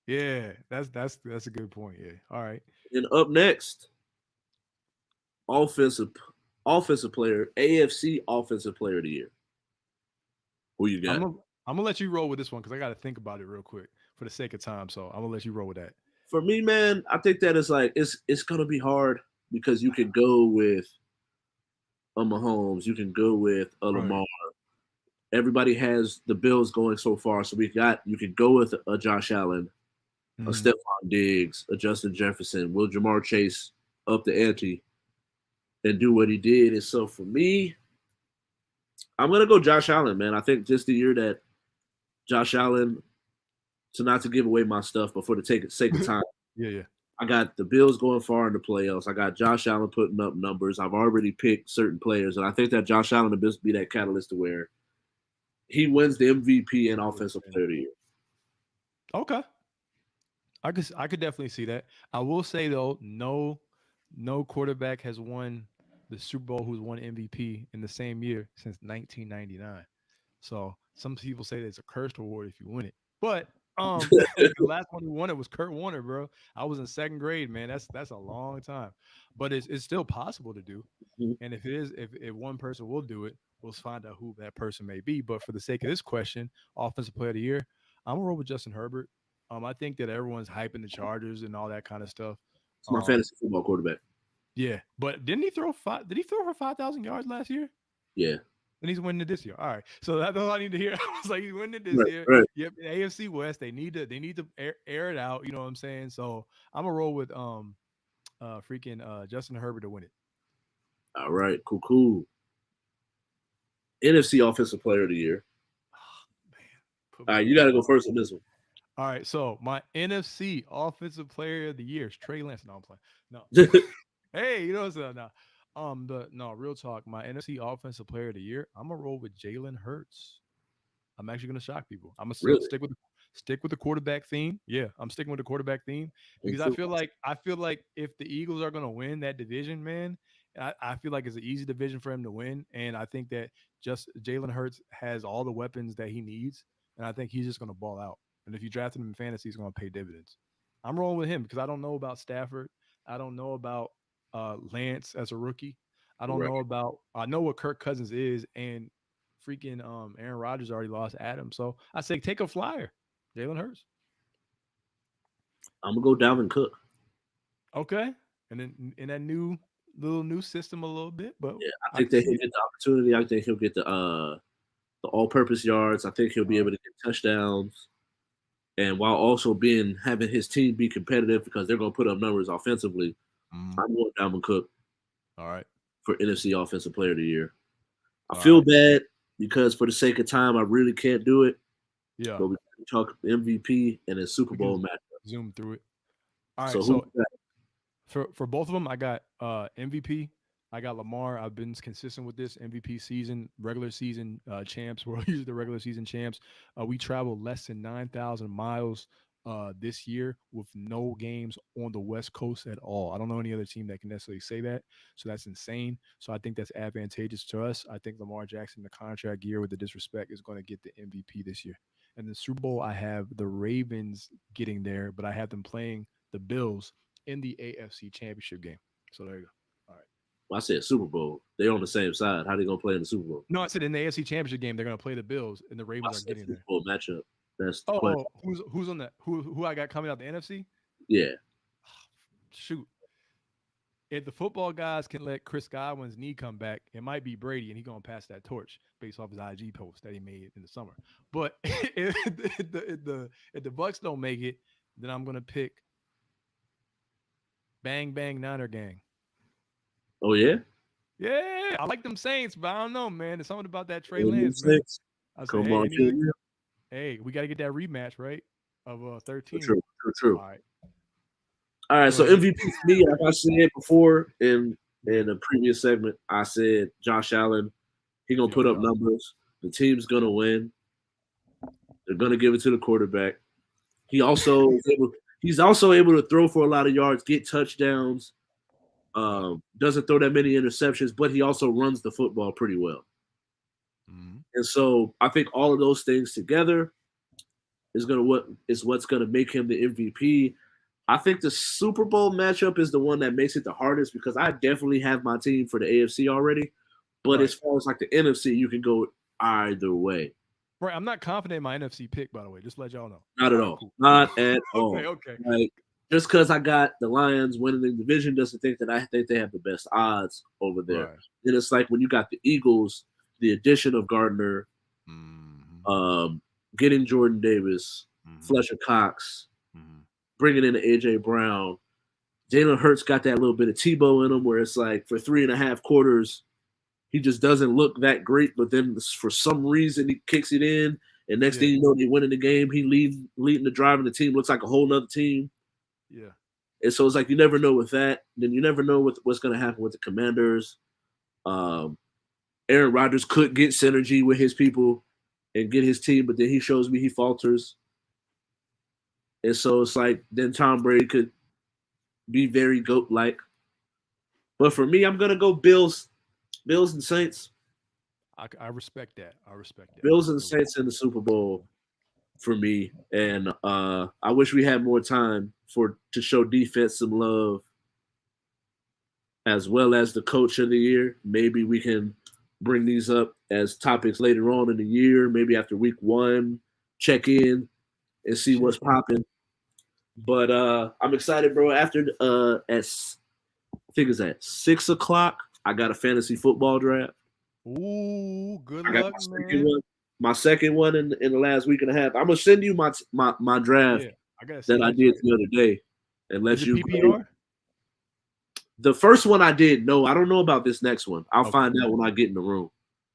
Yeah, that's a good point. Yeah. All right. And up next, offensive offensive player, AFC offensive player of the year. Who you I'm got? gonna I'm gonna let you roll with this one because I got to think about it real quick for the sake of time. So I'm gonna let you roll with that. For me, man, I think that is like it's gonna be hard because you can go with a Mahomes, you can go with a Right. Lamar. Everybody has the Bills going so far, so you could go with a Josh Allen, a Hmm. Stephon Diggs, a Justin Jefferson, will Jamar Chase up the ante and do what he did. And so for me, I'm gonna go Josh Allen, man. I think just the year that Josh Allen, so not to give away my stuff, but for the sake of time, Yeah, yeah. I got the Bills going far in the playoffs. I got Josh Allen putting up numbers. I've already picked certain players, and I think that Josh Allen will be that catalyst to where he wins the MVP and Offensive Player of the Year. Okay. I could definitely see that. I will say though, no quarterback has won the Super Bowl who's won MVP in the same year since 1999. So some people say that it's a cursed award if you win it. But the last one who won it was Kurt Warner, bro. I was in second grade, man. That's a long time. But it's still possible to do. And if it is, if one person will do it, we'll find out who that person may be. But for the sake of this question, offensive player of the year, I'm gonna roll with Justin Herbert. I think that everyone's hyping the Chargers and all that kind of stuff. It's my Um, fantasy football quarterback. yeah, but didn't he throw five? Did he throw for 5,000 yards last year? Yeah. And he's winning it this year. All right, so that's all I need to hear. I was like, he's winning it this Right. year. Right. Yep, AFC West. They need to air it out. You know what I'm saying? So I'm gonna roll with freaking Justin Herbert to win it. All right. Cool. Cool. NFC Offensive Player of the Year. Man, put All me right. on You the got to go spot. first on this one. All right, so my NFC Offensive Player of the Year is Trey Lance. No, I'm playing. No, hey, you know what's up now? The no real talk. My NFC Offensive Player of the Year. I'm gonna roll with Jalen Hurts. I'm actually going to shock people. I'm gonna Really? stick with the quarterback theme. Yeah, I'm sticking with the quarterback theme In because football? I feel like if the Eagles are going to win that division, man, I feel like it's an easy division for him to win, and I think that just Jalen Hurts has all the weapons that he needs, and I think he's just going to ball out. And if you draft him in fantasy, he's going to pay dividends. I'm rolling with him because I don't know about Stafford. I don't know about Lance as a rookie. I don't Right. know about. I know what Kirk Cousins is, and freaking Aaron Rodgers already lost Adam. So I say take a flyer, Jalen Hurts. I'm gonna go Dalvin Cook. Okay, and then in that new system a little bit, but Yeah, I I think can that see he'll it. get the opportunity. I think he'll get the all-purpose yards. I think he'll be All able right. to get touchdowns, and while also being having his team be competitive because they're gonna put up numbers offensively. Mm, I'm going Dalvin Cook all right. for NFC Offensive Player of the Year. I All feel right. bad because for the sake of time, I really can't do it. Yeah. But we can talk MVP and then Super We Bowl can matchup. zoom through it. All right. So who So you got? for both of them, I got MVP. I got Lamar. I've been consistent with this MVP season, regular season champs. We're usually the regular season champs. We traveled less than 9,000 miles this year with no games on the West Coast at all. I don't know any other team that can necessarily say that. So that's insane. So I think that's advantageous to us. I think Lamar Jackson, the contract year with the disrespect, is going to get the MVP this year. And the Super Bowl, I have the Ravens getting there, but I have them playing the Bills in the AFC Championship game. So there you go. All right. Well, I said Super Bowl. They're on the same side. How they gonna play in the Super Bowl? No, I said in the AFC Championship game, they're going to play the Bills, and the I Ravens are said getting Super there. Bowl matchup. That's the question. Oh, who's on that? Who I got coming out the NFC? Yeah. Shoot, if the football guys can let Chris Godwin's knee come back, it might be Brady, and he's going to pass that torch based off his IG post that he made in the summer. But if the Bucks don't make it, then I'm going to pick Bang Bang Niner Gang. Oh yeah. Yeah, I like them Saints, but I don't know, man. There's something about that Trey And them Lance, man. six. I say, Come hey, on, Junior. we got to get that rematch, right? Of True, 13. true, true, true. All right, All right. go So ahead. MVP for me, like I said before in a previous segment, I said Josh Allen. He gonna Yeah, put up Josh. numbers. The team's gonna win. They're gonna give it to the quarterback. He also is able, he's also able to throw for a lot of yards, get touchdowns. Yep. Doesn't throw that many interceptions, but he also runs the football pretty well. Mm-hmm. And so I think all of those things together is what's gonna make him the MVP. I think the Super Bowl matchup is the one that makes it the hardest because I definitely have my team for the AFC already. But as Right. far as like the NFC, you can go either way. Right. I'm not confident in my NFC pick, by the way. Just to let y'all know. Not at All right, all. cool. Not at Okay, all. okay. Like just because I got the Lions winning the division doesn't think that I think they have the best odds over there. Right. And it's like when you got the Eagles, the addition of Gardner, Mm-hmm. um, getting Jordan Davis, Mm-hmm. Fletcher Cox, Mm-hmm. bringing in AJ Brown. Jalen Hurts got that little bit of Tebow in him where it's like for 3.5 quarters, he just doesn't look that great. But then for some reason, he kicks it in. And next thing Yeah. you know, they win in the game. He leading the drive, and the team looks like a whole nother team. Yeah. And so it's like you never know with that. Then you never know what's going to happen with the Commanders. Um, Aaron Rodgers could get synergy with his people and get his team, but then he shows me he falters. And so it's like then Tom Brady could be very goat like. But for me, I'm gonna go Bills and Saints. I respect that. I respect that. Bills and I really Saints in the Super Bowl for me. And I wish we had more time to show defense some love as well as the coach of the year. Maybe we can bring these up as topics later on in the year, maybe after week 1, check in and see Shit. what's popping. But I'm excited, bro. After I think it's at 6 o'clock, I got a fantasy football draft. Ooh, good I got luck, my second man. one. My second one in the last week and a half. I'm gonna send you my draft Yeah. I gotta see that I that did joint. the other day and Is let it you go. PPR? The first one I did, no, I don't know about this next one. I'll Okay. find out when I get in the room.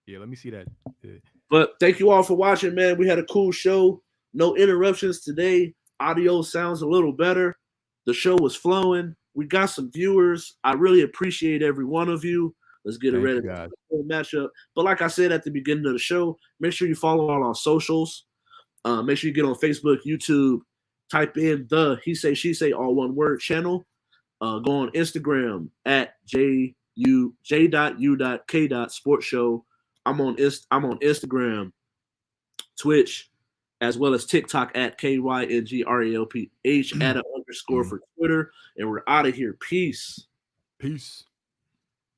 Yeah, let me see that. Yeah. But thank you all for watching, man. We had a cool show. No interruptions today. Audio sounds a little better. The show was flowing. We got some viewers. I really appreciate every one of you. Let's get it Thank ready you, for guys. the matchup. But like I said at the beginning of the show, make sure you follow all our socials. Make sure you get on Facebook, YouTube. Type in the He Say She Say all one word channel. Go on Instagram at J.U.K. Sports Show. I'm on Instagram, Twitch, as well as TikTok at KYNGRALPH at an underscore for Twitter. And we're out of here. Peace. Peace.